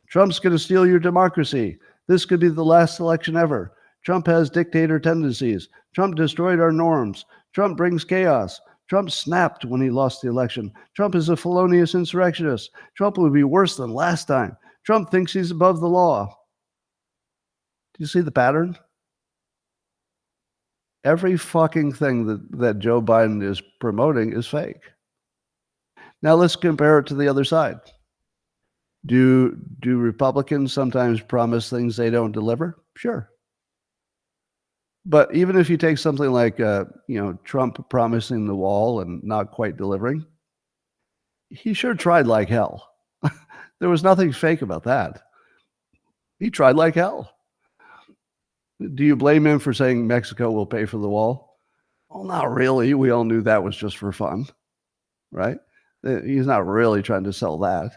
Trump's going to steal your democracy. This could be the last election ever. Trump has dictator tendencies. Trump destroyed our norms. Trump brings chaos. Trump snapped when he lost the election. Trump is a felonious insurrectionist. Trump would be worse than last time. Trump thinks he's above the law. Do you see the pattern? Every fucking thing that Joe Biden is promoting is fake. Now let's compare it to the other side. Do Republicans sometimes promise things they don't deliver? Sure. But even if you take something like Trump promising the wall and not quite delivering, he sure tried like hell. There was nothing fake about that. He tried like hell. Do you blame him for saying Mexico will pay for the wall? Well, not really. We all knew that was just for fun, right? He's not really trying to sell that.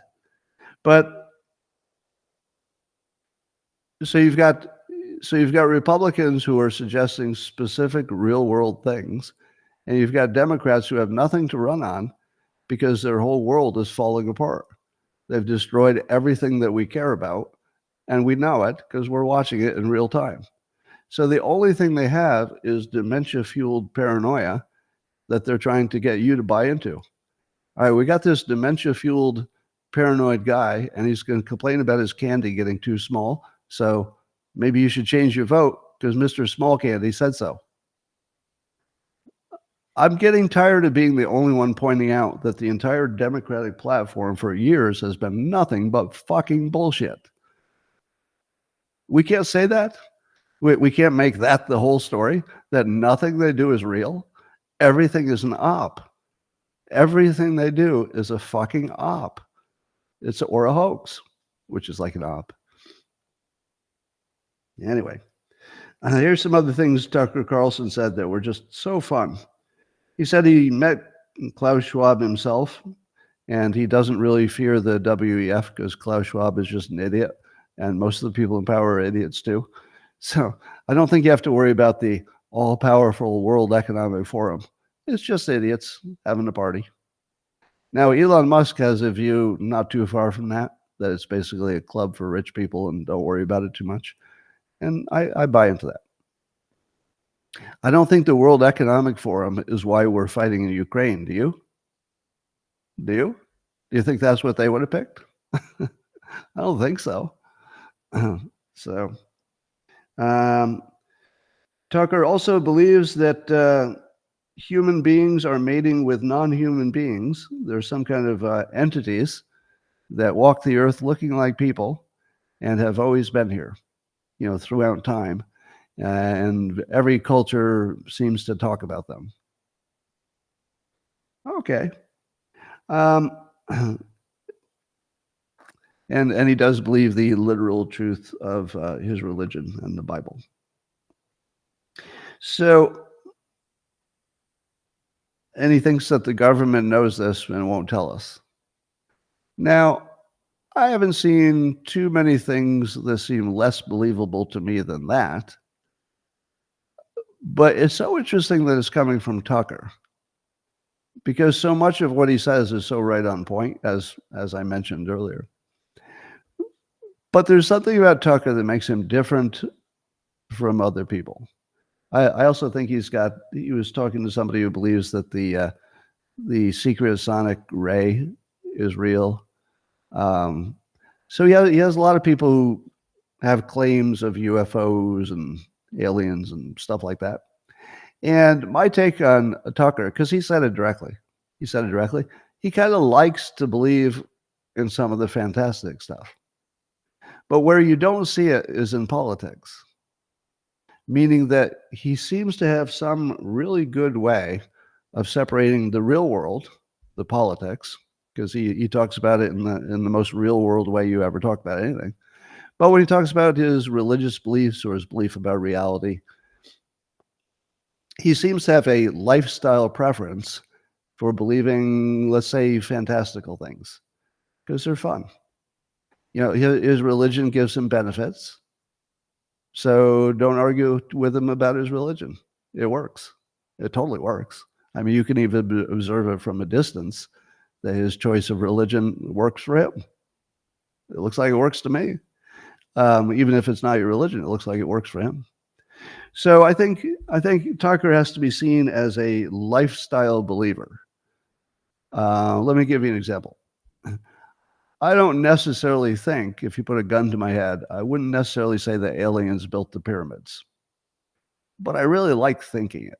But so you've got Republicans who are suggesting specific real world things, and you've got Democrats who have nothing to run on because their whole world is falling apart. They've destroyed everything that we care about, and we know it because we're watching it in real time. So the only thing they have is dementia-fueled paranoia that they're trying to get you to buy into. All right, we got this dementia-fueled paranoid guy, and he's going to complain about his candy getting too small. So maybe you should change your vote because Mr. Small Candy said so. I'm getting tired of being the only one pointing out that the entire Democratic platform for years has been nothing but fucking bullshit. We can't say that. We can't make that the whole story, that nothing they do is real. Everything is an op. Everything they do is a fucking op. Or a hoax, which is like an op. Anyway, here's some other things Tucker Carlson said that were just so fun. He said he met Klaus Schwab himself, and he doesn't really fear the WEF because Klaus Schwab is just an idiot, and most of the people in power are idiots too. So I don't think you have to worry about the all-powerful World Economic Forum. It's just idiots having a party. Now, Elon Musk has a view not too far from that it's basically a club for rich people and don't worry about it too much. And I buy into that. I don't think the World Economic Forum is why we're fighting in Ukraine. Do you? Do you? Do you think that's what they would have picked? I don't think so. So, Tucker also believes that human beings are mating with non-human beings. There's some kind of entities that walk the earth looking like people and have always been here, throughout time. And every culture seems to talk about them. Okay. And he does believe the literal truth of his religion and the Bible. So, and he thinks that the government knows this and won't tell us. Now, I haven't seen too many things that seem less believable to me than that. But it's so interesting that it's coming from Tucker, because so much of what he says is so right on point, as I mentioned earlier. But there's something about Tucker that makes him different from other people. I also think he was talking to somebody who believes that the secret sonic ray is real. So he has a lot of people who have claims of UFOs and aliens and stuff like that. And my take on Tucker, because he said it directly, he kind of likes to believe in some of the fantastic stuff. But where you don't see it is in politics, meaning that he seems to have some really good way of separating the real world, the politics, because he talks about it in the most real world way you ever talk about anything. But when he talks about his religious beliefs or his belief about reality, he seems to have a lifestyle preference for believing, let's say, fantastical things, because they're fun. His religion gives him benefits. So don't argue with him about his religion. It works. It totally works. I mean, you can even observe it from a distance that his choice of religion works for him. It looks like it works to me. Even if it's not your religion, it looks like it works for him. So I think Tucker has to be seen as a lifestyle believer. Let me give you an example. I don't necessarily think, if you put a gun to my head, I wouldn't necessarily say that aliens built the pyramids. But I really like thinking it.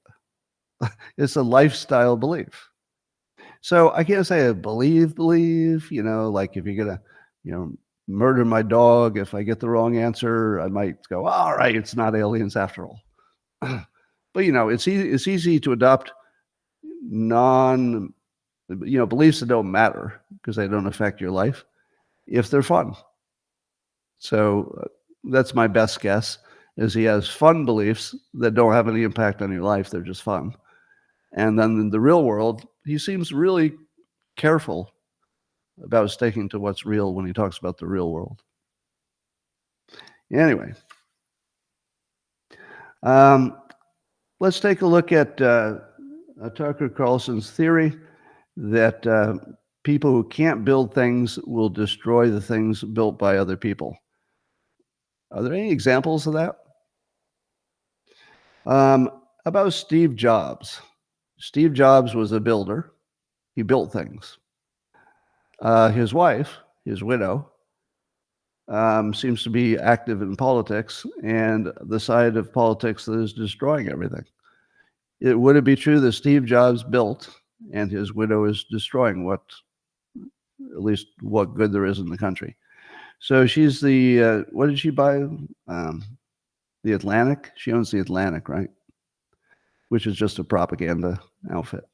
It's a lifestyle belief. So I can't say I believe, like if you're going to, murder my dog, if I get the wrong answer, I might go, all right, it's not aliens after all. But, it's easy to adopt beliefs that don't matter because they don't affect your life if they're fun. So that's my best guess, is he has fun beliefs that don't have any impact on your life. They're just fun. And then in the real world, he seems really careful about sticking to what's real when he talks about the real world. Anyway, let's take a look at Tucker Carlson's theory that people who can't build things will destroy the things built by other people. Are there any examples of that? About Steve Jobs. Steve Jobs was a builder. He built things. His wife, his widow, seems to be active in politics and the side of politics that is destroying everything. Would it be true that Steve Jobs built and his widow is destroying what good there is in the country? So she's what did she buy? The Atlantic? She owns the Atlantic, right? Which is just a propaganda outfit.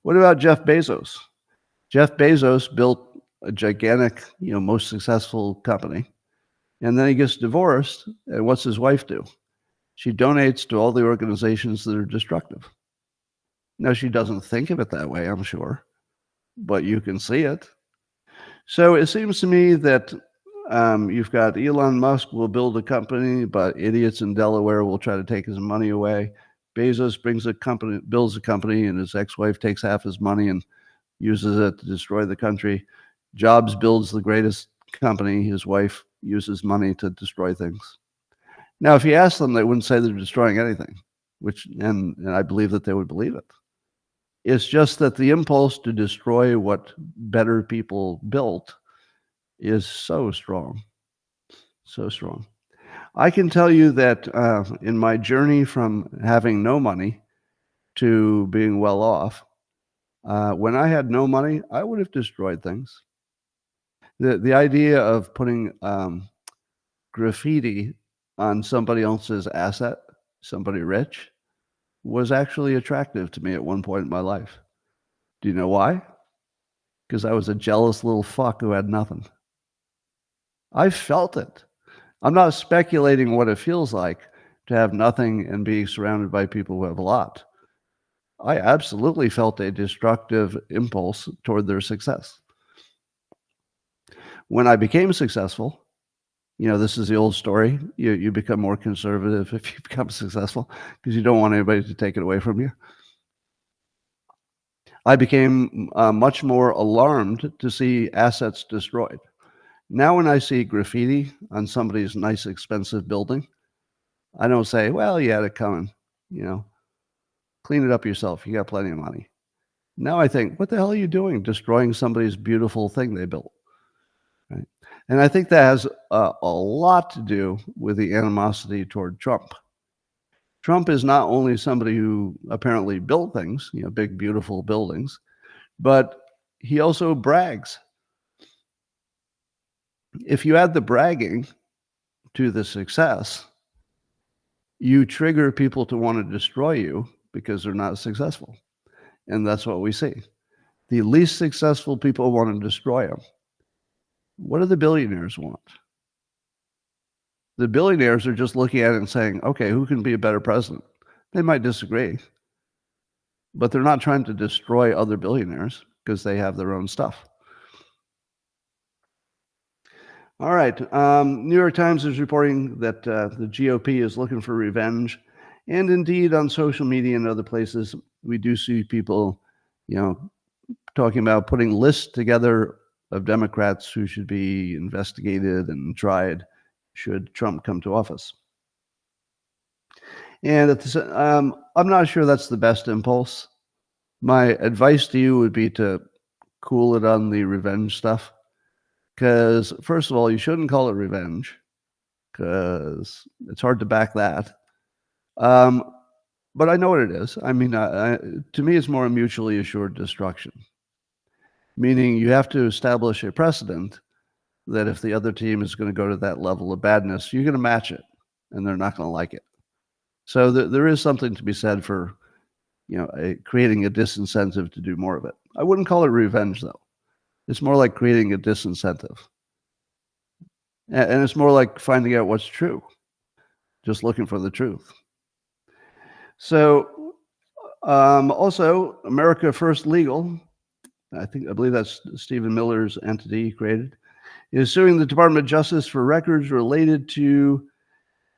What about Jeff Bezos? Jeff Bezos built a gigantic, most successful company. And then he gets divorced. And what's his wife do? She donates to all the organizations that are destructive. Now, she doesn't think of it that way, I'm sure, but you can see it. So it seems to me that You've got Elon Musk will build a company, but idiots in Delaware will try to take his money away. Bezos builds a company, and his ex-wife takes half his money and uses it to destroy the country. Jobs builds the greatest company. His wife uses money to destroy things. Now, if you ask them, they wouldn't say they're destroying anything, and I believe that they would believe it. It's just that the impulse to destroy what better people built is so strong, so strong. I can tell you that in my journey from having no money to being well off, when I had no money, I would have destroyed things. The idea of putting graffiti on somebody else's asset, somebody rich, was actually attractive to me at one point in my life. Do you know why? Because I was a jealous little fuck who had nothing. I felt it. I'm not speculating what it feels like to have nothing and being surrounded by people who have a lot. I absolutely felt a destructive impulse toward their success. When I became successful, this is the old story. You become more conservative if you become successful because you don't want anybody to take it away from you. I became much more alarmed to see assets destroyed. Now when I see graffiti on somebody's nice, expensive building, I don't say, well, you had it coming, clean it up yourself. You got plenty of money. Now I think, what the hell are you doing destroying somebody's beautiful thing they built? Right? And I think that has a lot to do with the animosity toward Trump. Trump is not only somebody who apparently built things, big, beautiful buildings, but he also brags. If you add the bragging to the success, you trigger people to want to destroy you because they're not successful. And that's what we see. The least successful people want to destroy them. What do the billionaires want? The billionaires are just looking at it and saying, okay, who can be a better president? They might disagree, but they're not trying to destroy other billionaires because they have their own stuff. All right. New York Times is reporting that the GOP is looking for revenge. And indeed, on social media and other places, we do see people, talking about putting lists together of Democrats who should be investigated and tried should Trump come to office. And I'm not sure that's the best impulse. My advice to you would be to cool it on the revenge stuff. Because, first of all, you shouldn't call it revenge, because it's hard to back that. But I know what it is. I mean, to me, it's more a mutually assured destruction, meaning you have to establish a precedent that if the other team is going to go to that level of badness, you're going to match it, and they're not going to like it. So there is something to be said for, creating a disincentive to do more of it. I wouldn't call it revenge, though. It's more like creating a disincentive. And it's more like finding out what's true, just looking for the truth. So also, America First Legal, I believe that's Stephen Miller's entity he created, is suing the Department of Justice for records related to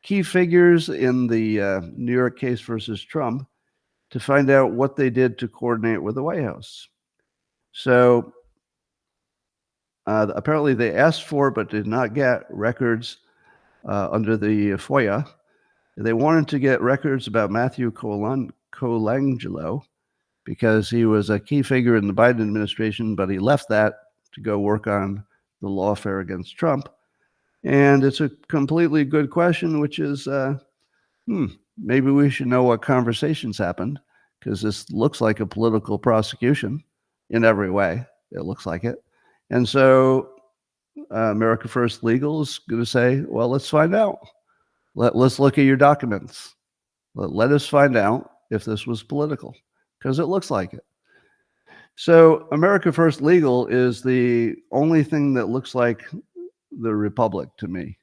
key figures in the New York case versus Trump to find out what they did to coordinate with the White House. So apparently they asked for but did not get records under the FOIA. They wanted to get records about Matthew Colangelo because he was a key figure in the Biden administration, but he left that to go work on the lawfare against Trump. And it's a completely good question, which is, maybe we should know what conversations happened, because this looks like a political prosecution in every way. It looks like it. And so America First Legal is going to say, well, let's find out. Let's look at your documents. Let us find out if this was political, because it looks like it. So America First Legal is the only thing that looks like the Republic to me.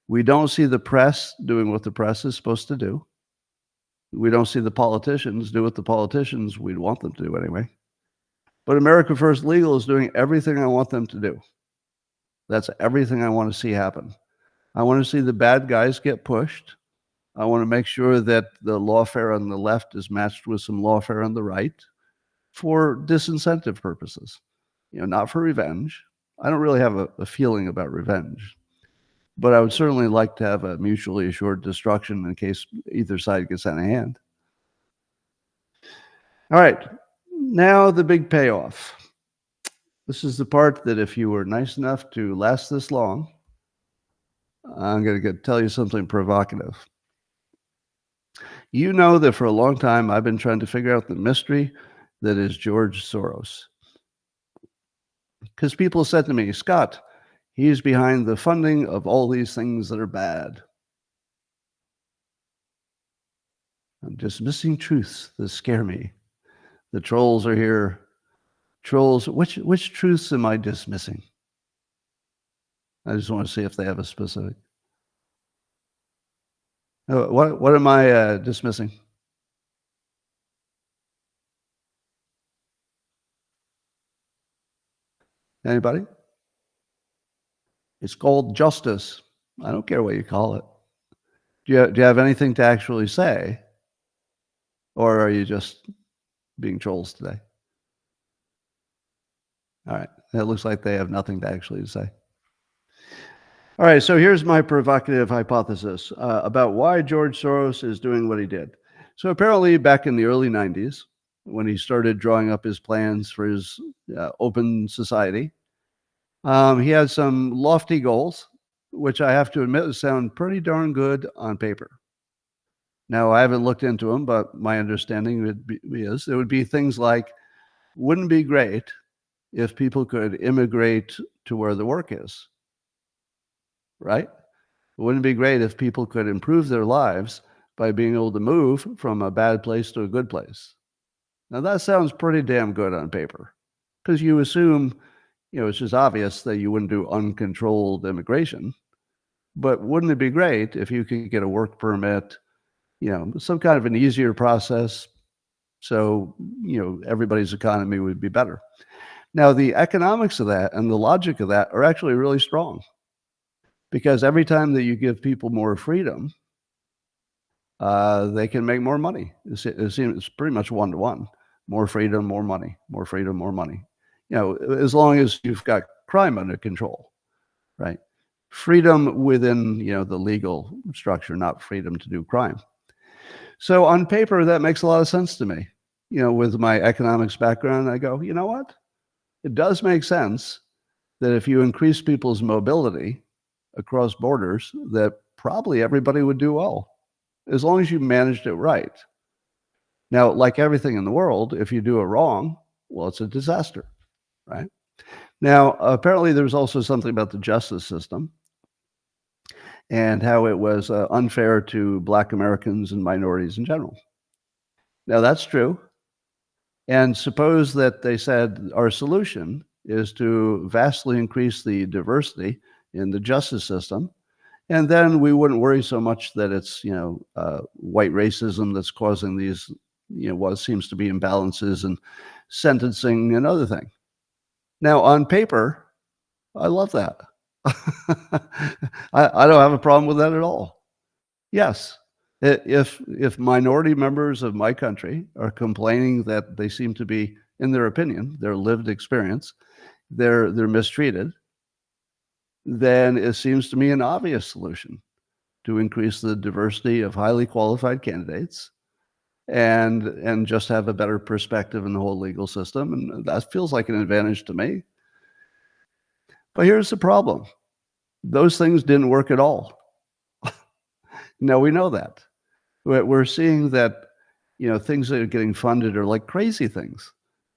We don't see the press doing what the press is supposed to do. We don't see the politicians do what the politicians we'd want them to do anyway. But America First Legal is doing everything I want them to do. That's everything I want to see happen. I want to see the bad guys get pushed. I want to make sure that the lawfare on the left is matched with some lawfare on the right for disincentive purposes, not for revenge. I don't really have a feeling about revenge, but I would certainly like to have a mutually assured destruction in case either side gets out of hand. All right, now the big payoff. This is the part that if you were nice enough to last this long, I'm going to tell you something provocative. You know that for a long time I've been trying to figure out the mystery that is George Soros. Because people said to me, Scott, he's behind the funding of all these things that are bad. I'm dismissing truths that scare me. The trolls are here. Trolls, which truths am I dismissing? I just want to see if they have a specific. What am I dismissing? Anybody? It's called justice. I don't care what you call it. Do you have anything to actually say? Or are you just being trolls today? All right. It looks like they have nothing to actually say. All right. So here's my provocative hypothesis about why George Soros is doing what he did. So apparently back in the early 90s, when he started drawing up his plans for his open society, he had some lofty goals, which I have to admit sound pretty darn good on paper. Now, I haven't looked into them, but my understanding it would be things like, wouldn't it be great if people could immigrate to where the work is, right? Wouldn't it be great if people could improve their lives by being able to move from a bad place to a good place? Now, that sounds pretty damn good on paper, because you assume, it's just obvious that you wouldn't do uncontrolled immigration. But wouldn't it be great if you could get a work permit, some kind of an easier process, so everybody's economy would be better. Now, the economics of that and the logic of that are actually really strong, because every time that you give people more freedom, they can make more money. It seems pretty much one-to-one. More freedom, more money. More freedom, more money. As long as you've got crime under control, right? Freedom within, the legal structure, not freedom to do crime. So on paper, that makes a lot of sense to me. With my economics background, I go, you know what? It does make sense that if you increase people's mobility across borders, that probably everybody would do well, as long as you managed it right. Now, like everything in the world, if you do it wrong, well, it's a disaster, right? Now, apparently there's also something about the justice system and how it was unfair to Black Americans and minorities in general. Now, that's true. And suppose that they said our solution is to vastly increase the diversity in the justice system, and then we wouldn't worry so much that it's, white racism that's causing these, what seems to be imbalances in sentencing and other things. Now, on paper, I love that. I don't have a problem with that at all. Yes, if minority members of my country are complaining that they seem to be, in their opinion, their lived experience, they're mistreated, then it seems to me an obvious solution to increase the diversity of highly qualified candidates and just have a better perspective in the whole legal system. And that feels like an advantage to me. But here's the problem. Those things didn't work at all. No, we know that. We're seeing that, things that are getting funded are like crazy things,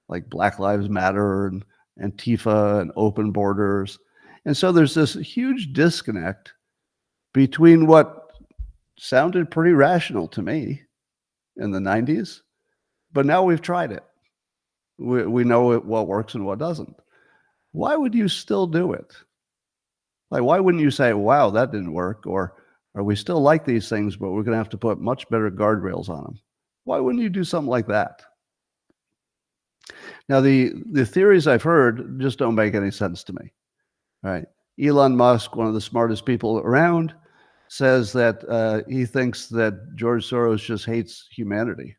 like Black Lives Matter and Antifa and open borders. And so there's this huge disconnect between what sounded pretty rational to me in the 90s, but now we've tried it. We know what works and what doesn't. Why would you still do it? Like, why wouldn't you say, wow, that didn't work? Or we still like these things, but we're going to have to put much better guardrails on them. Why wouldn't you do something like that? Now, the theories I've heard just don't make any sense to me, right? Elon Musk, one of the smartest people around, says that he thinks that George Soros just hates humanity.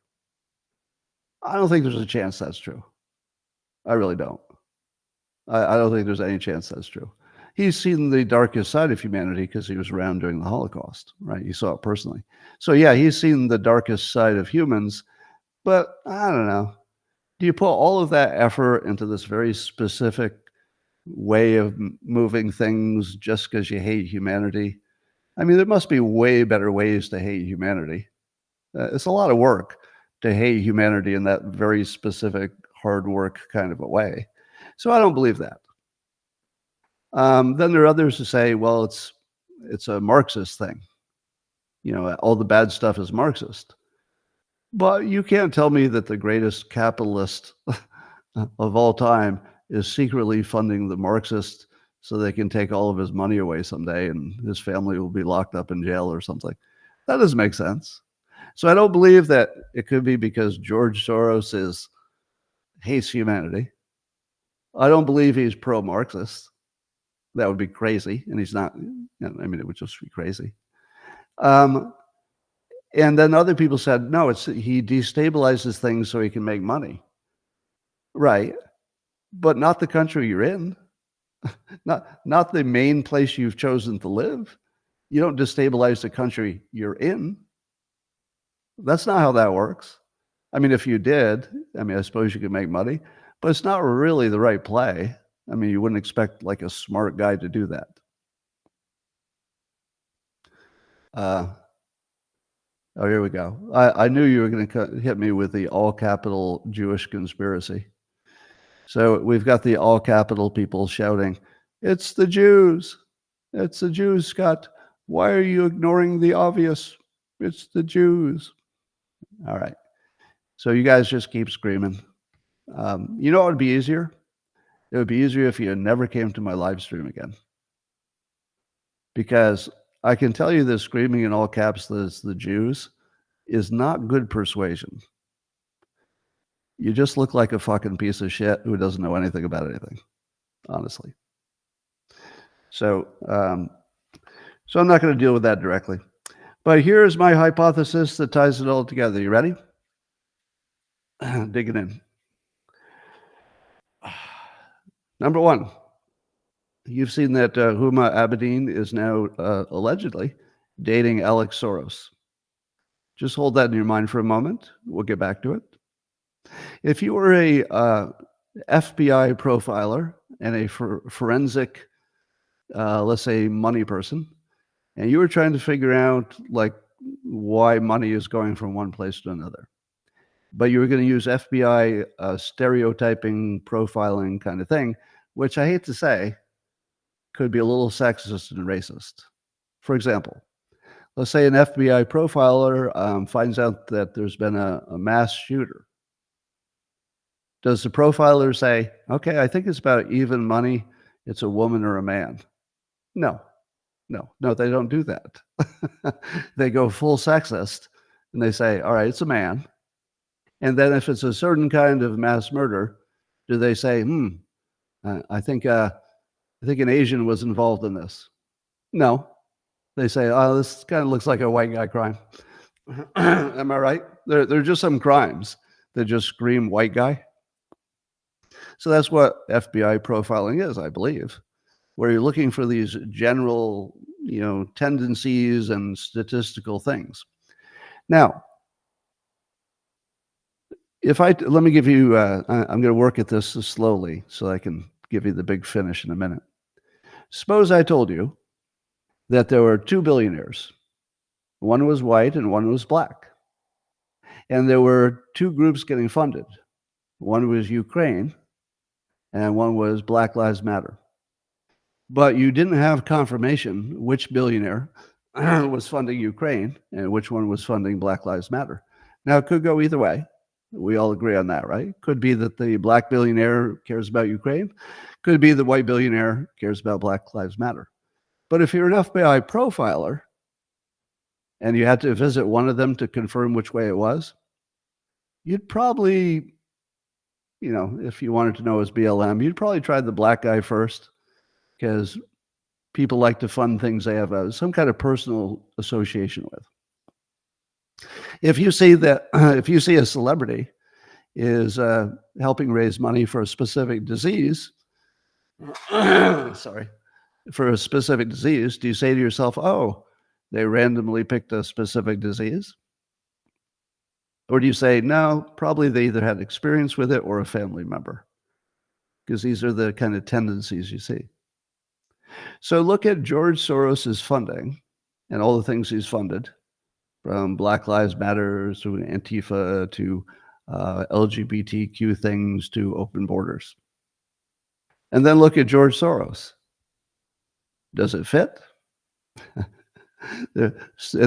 I don't think there's a chance that's true. I really don't. I don't think there's any chance that's true. He's seen the darkest side of humanity because he was around during the Holocaust, right? He saw it personally. So yeah, he's seen the darkest side of humans, but I don't know. Do you put all of that effort into this very specific way of moving things just because you hate humanity? I mean, there must be way better ways to hate humanity. It's a lot of work to hate humanity in that very specific hard work kind of a way. So I don't believe that. Then there are others who say, well, it's a Marxist thing. You know, all the bad stuff is Marxist. But you can't tell me that the greatest capitalist of all time is secretly funding the Marxists so they can take all of his money away someday and his family will be locked up in jail or something. That doesn't make sense. So I don't believe that it could be because George Soros hates humanity. I don't believe he's pro-Marxist. That would be crazy, and he's not. I mean, it would just be crazy. And then other people said, no, he destabilizes things so he can make money. Right, but not the country you're in, not the main place you've chosen to live. You don't destabilize the country you're in. That's not how that works. I mean, if you did, I mean, I suppose you could make money, but it's not really the right play. I mean, you wouldn't expect like a smart guy to do that. Oh, here we go. I knew you were going to hit me with the all capital Jewish conspiracy. So we've got the all capital people shouting, "It's the Jews! It's the Jews, Scott! Why are you ignoring the obvious? It's the Jews!" All right. So you guys just keep screaming. You know what would be easier? It would be easier if you never came to my live stream again. Because I can tell you that screaming in all caps that it's the Jews is not good persuasion. You just look like a fucking piece of shit who doesn't know anything about anything, honestly. So I'm not going to deal with that directly. But here's my hypothesis that ties it all together. You ready? Digging in. Number one, you've seen that Huma Abedine is now allegedly dating Alex Soros. Just hold that in your mind for a moment. We'll get back to it. If you were a FBI profiler and a forensic, let's say, money person, and you were trying to figure out like why money is going from one place to another, but you were going to use FBI stereotyping, profiling kind of thing, which I hate to say could be a little sexist and racist. For example, let's say an FBI profiler finds out that there's been a mass shooter. Does the profiler say, okay, I think it's about even money, it's a woman or a man? No, they don't do that. They go full sexist and they say, all right, it's a man. And then if it's a certain kind of mass murder, do they say, I think an Asian was involved in this? No. They say, oh, this kind of looks like a white guy crime. Am I right? There are just some crimes that just scream white guy. So that's what FBI profiling is, I believe, where you're looking for these general, tendencies and statistical things. Now, let me give you, I'm going to work at this slowly so I can give you the big finish in a minute. Suppose I told you that there were two billionaires. One was white and one was black. And there were two groups getting funded. One was Ukraine and one was Black Lives Matter. But you didn't have confirmation which billionaire was funding Ukraine and which one was funding Black Lives Matter. Now, it could go either way. We all agree on that, right? Could be that the black billionaire cares about Ukraine. Could be the white billionaire cares about Black Lives Matter. But if you're an FBI profiler and you had to visit one of them to confirm which way it was, you'd probably, if you wanted to know his BLM, you'd probably try the black guy first because people like to fund things they have some kind of personal association with. If you see that, if you see a celebrity is helping raise money for a specific disease, sorry, for a specific disease, do you say to yourself, oh, they randomly picked a specific disease? Or do you say, no, probably they either had experience with it or a family member? Because these are the kind of tendencies you see. So look at George Soros's funding and all the things he's funded, from Black Lives Matter to Antifa to LGBTQ things to open borders. And then look at George Soros. Does it fit? In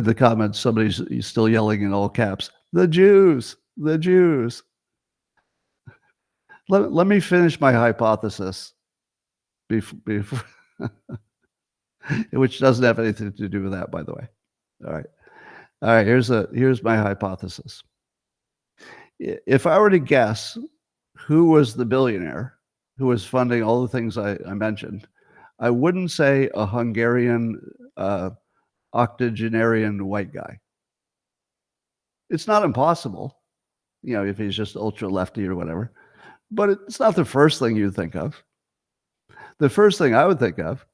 the comments, somebody's still yelling in all caps, the Jews, the Jews. Let me finish my hypothesis before which doesn't have anything to do with that, by the way. All right. Here's my hypothesis. If I were to guess who was the billionaire who was funding all the things I mentioned, I wouldn't say a Hungarian octogenarian white guy. It's not impossible, if he's just ultra lefty or whatever, but it's not the first thing you think of. The first thing I would think of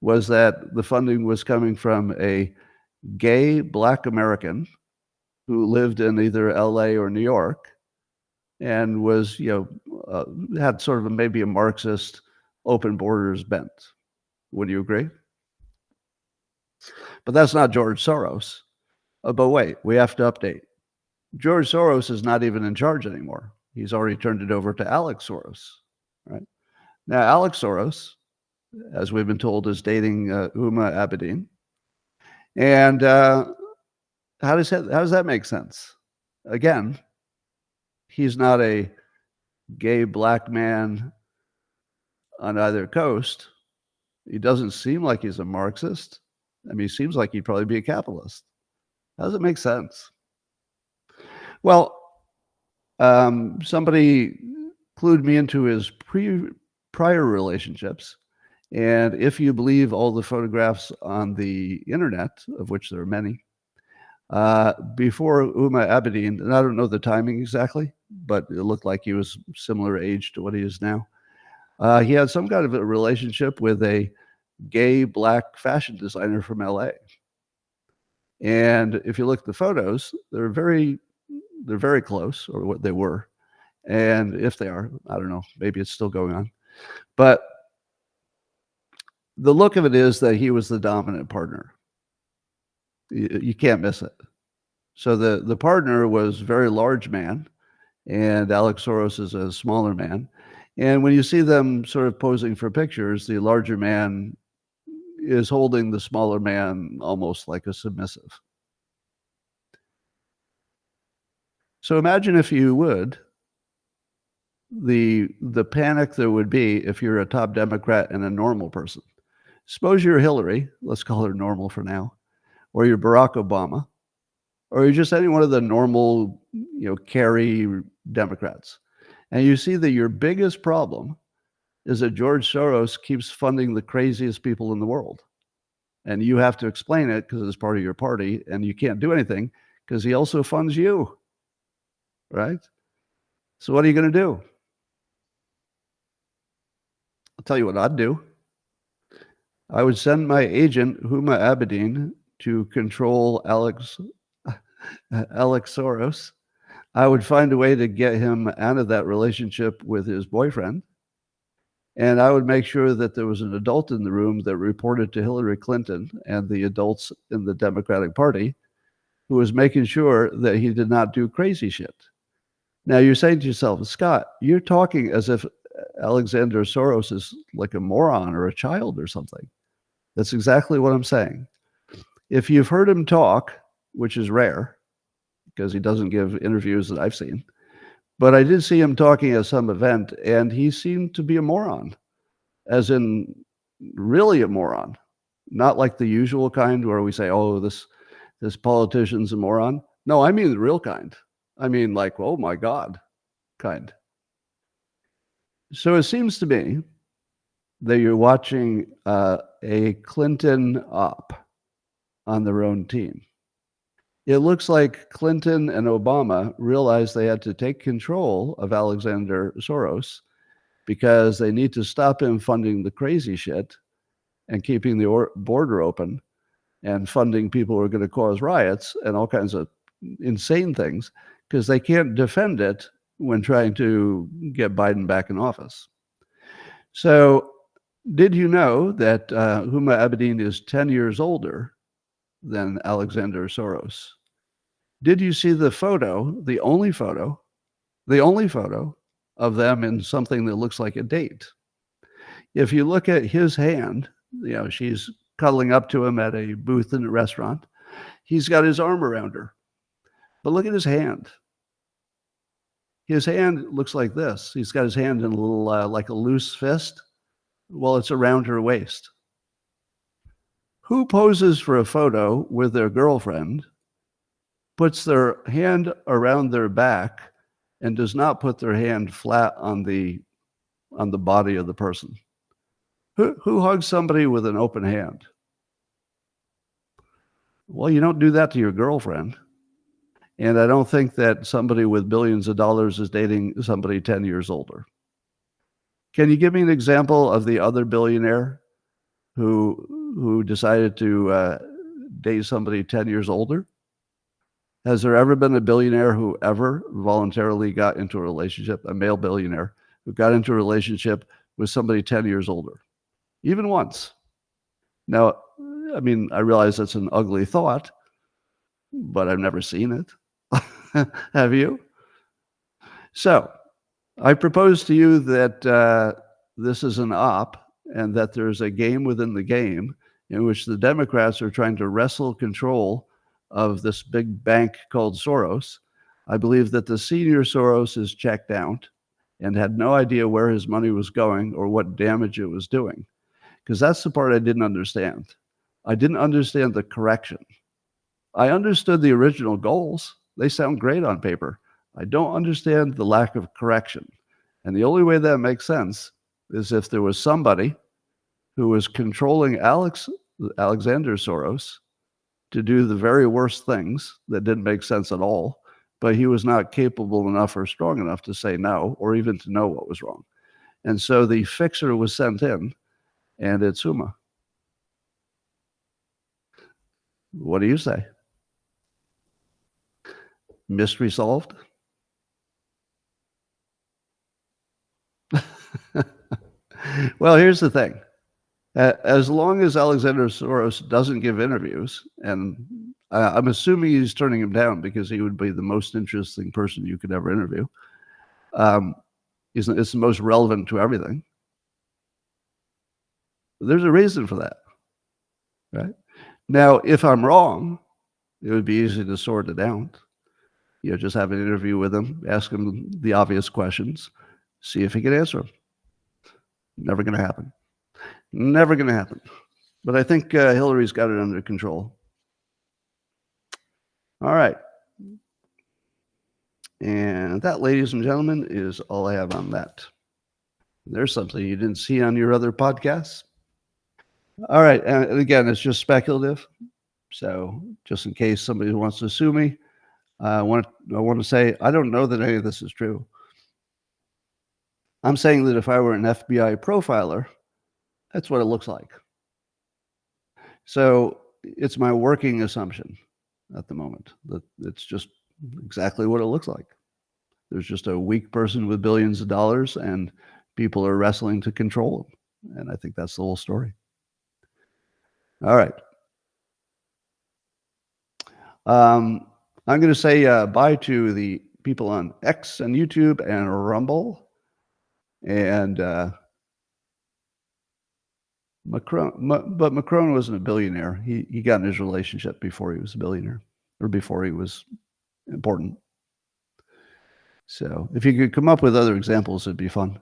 was that the funding was coming from a gay Black American who lived in either LA or New York and was, had sort of maybe a Marxist open borders bent. Would you agree? But that's not George Soros. But wait, we have to update. George Soros is not even in charge anymore. He's already turned it over to Alex Soros, right? Now, Alex Soros, as we've been told, is dating Huma Abedine. And how does that make sense? Again, he's not a gay Black man on either coast. He doesn't seem like he's a Marxist. I mean, he seems like he'd probably be a capitalist. How does it make sense? Well, somebody clued me into his prior relationships. And if you believe all the photographs on the internet, of which there are many, before Huma Abedine, and I don't know the timing exactly, but it looked like he was similar age to what he is now. He had some kind of a relationship with a gay Black fashion designer from LA. And if you look at the photos, they're very close, or what they were. And if they are, I don't know, maybe it's still going on. But the look of it is that he was the dominant partner. You can't miss it. So the partner was a very large man, and Alex Soros is a smaller man. And when you see them sort of posing for pictures, the larger man is holding the smaller man almost like a submissive. So imagine, if you would, the panic there would be if you're a top Democrat and a normal person. Suppose you're Hillary, let's call her normal for now, or you're Barack Obama, or you're just any one of the normal, Kerry Democrats. And you see that your biggest problem is that George Soros keeps funding the craziest people in the world. And you have to explain it because it's part of your party, and you can't do anything because he also funds you, right? So what are you going to do? I'll tell you what I'd do. I would send my agent, Huma Abedine, to control Alex Soros. I would find a way to get him out of that relationship with his boyfriend. And I would make sure that there was an adult in the room that reported to Hillary Clinton and the adults in the Democratic Party who was making sure that he did not do crazy shit. Now, you're saying to yourself, Scott, you're talking as if Alexander Soros is like a moron or a child or something. That's exactly what I'm saying. If you've heard him talk, which is rare, because he doesn't give interviews that I've seen, but I did see him talking at some event, and he seemed to be a moron, as in really a moron, not like the usual kind where we say, oh, this politician's a moron. No, I mean the real kind. I mean, like, oh my God, kind. So it seems to me that you're watching a Clinton op on their own team. It looks like Clinton and Obama realized they had to take control of Alexander Soros because they need to stop him funding the crazy shit and keeping the border open and funding people who are going to cause riots and all kinds of insane things because they can't defend it when trying to get Biden back in office. So did you know that Huma Abedine is 10 years older than Alexander Soros? Did you see the photo, the only photo of them in something that looks like a date? If you look at his hand, she's cuddling up to him at a booth in a restaurant. He's got his arm around her. But look at his hand. His hand looks like this. He's got his hand in a little, like a loose fist. Well, it's around her waist. Who poses for a photo with their girlfriend, puts their hand around their back, and does not put their hand flat on the body of the person? Who hugs somebody with an open hand? Well, you don't do that to your girlfriend. And I don't think that somebody with billions of dollars is dating somebody 10 years older. Can you give me an example of the other billionaire who decided to date somebody 10 years older? Has there ever been a billionaire who ever voluntarily got into a relationship, a male billionaire, who got into a relationship with somebody 10 years older? Even once. Now, I mean, I realize that's an ugly thought, but I've never seen it. Have you? So I propose to you that this is an op and that there's a game within the game in which the Democrats are trying to wrestle control of this big bank called Soros. I believe that the senior Soros is checked out and had no idea where his money was going or what damage it was doing, because that's the part I didn't understand. I didn't understand the correction. I understood the original goals. They sound great on paper. I don't understand the lack of correction. And the only way that makes sense is if there was somebody who was controlling Alexander Soros to do the very worst things that didn't make sense at all, but he was not capable enough or strong enough to say no or even to know what was wrong. And so the fixer was sent in, and it's Huma. What do you say? Mystery solved? Well, here's the thing. As long as Alexander Soros doesn't give interviews, and I'm assuming he's turning him down because he would be the most interesting person you could ever interview. It's the most relevant to everything. There's a reason for that, right? Now, if I'm wrong, it would be easy to sort it out. Just have an interview with him, ask him the obvious questions, see if he can answer them. Never going to happen. Never going to happen. But I think Hillary's got it under control. All right. And that, ladies and gentlemen, is all I have on that. There's something you didn't see on your other podcasts. All right. And again, it's just speculative. So just in case somebody wants to sue me, I want to say I don't know that any of this is true. I'm saying that if I were an FBI profiler, that's what it looks like. So it's my working assumption at the moment that it's just exactly what it looks like. There's just a weak person with billions of dollars and people are wrestling to control him. And I think that's the whole story. All right. I'm going to say bye to the people on X and YouTube and Rumble. And Macron wasn't a billionaire. He got in his relationship before he was a billionaire or before he was important. So if you could come up with other examples, it'd be fun.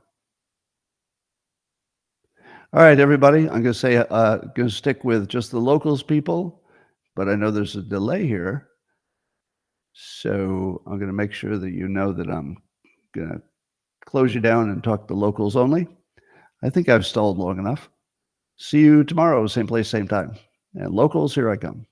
All right, everybody. I'm going to say, going to stick with just the locals people, but I know there's a delay here. So I'm going to make sure that you know that I'm going to close you down and talk to locals only. I think I've stalled long enough. See you tomorrow, same place, same time. And locals, here I come.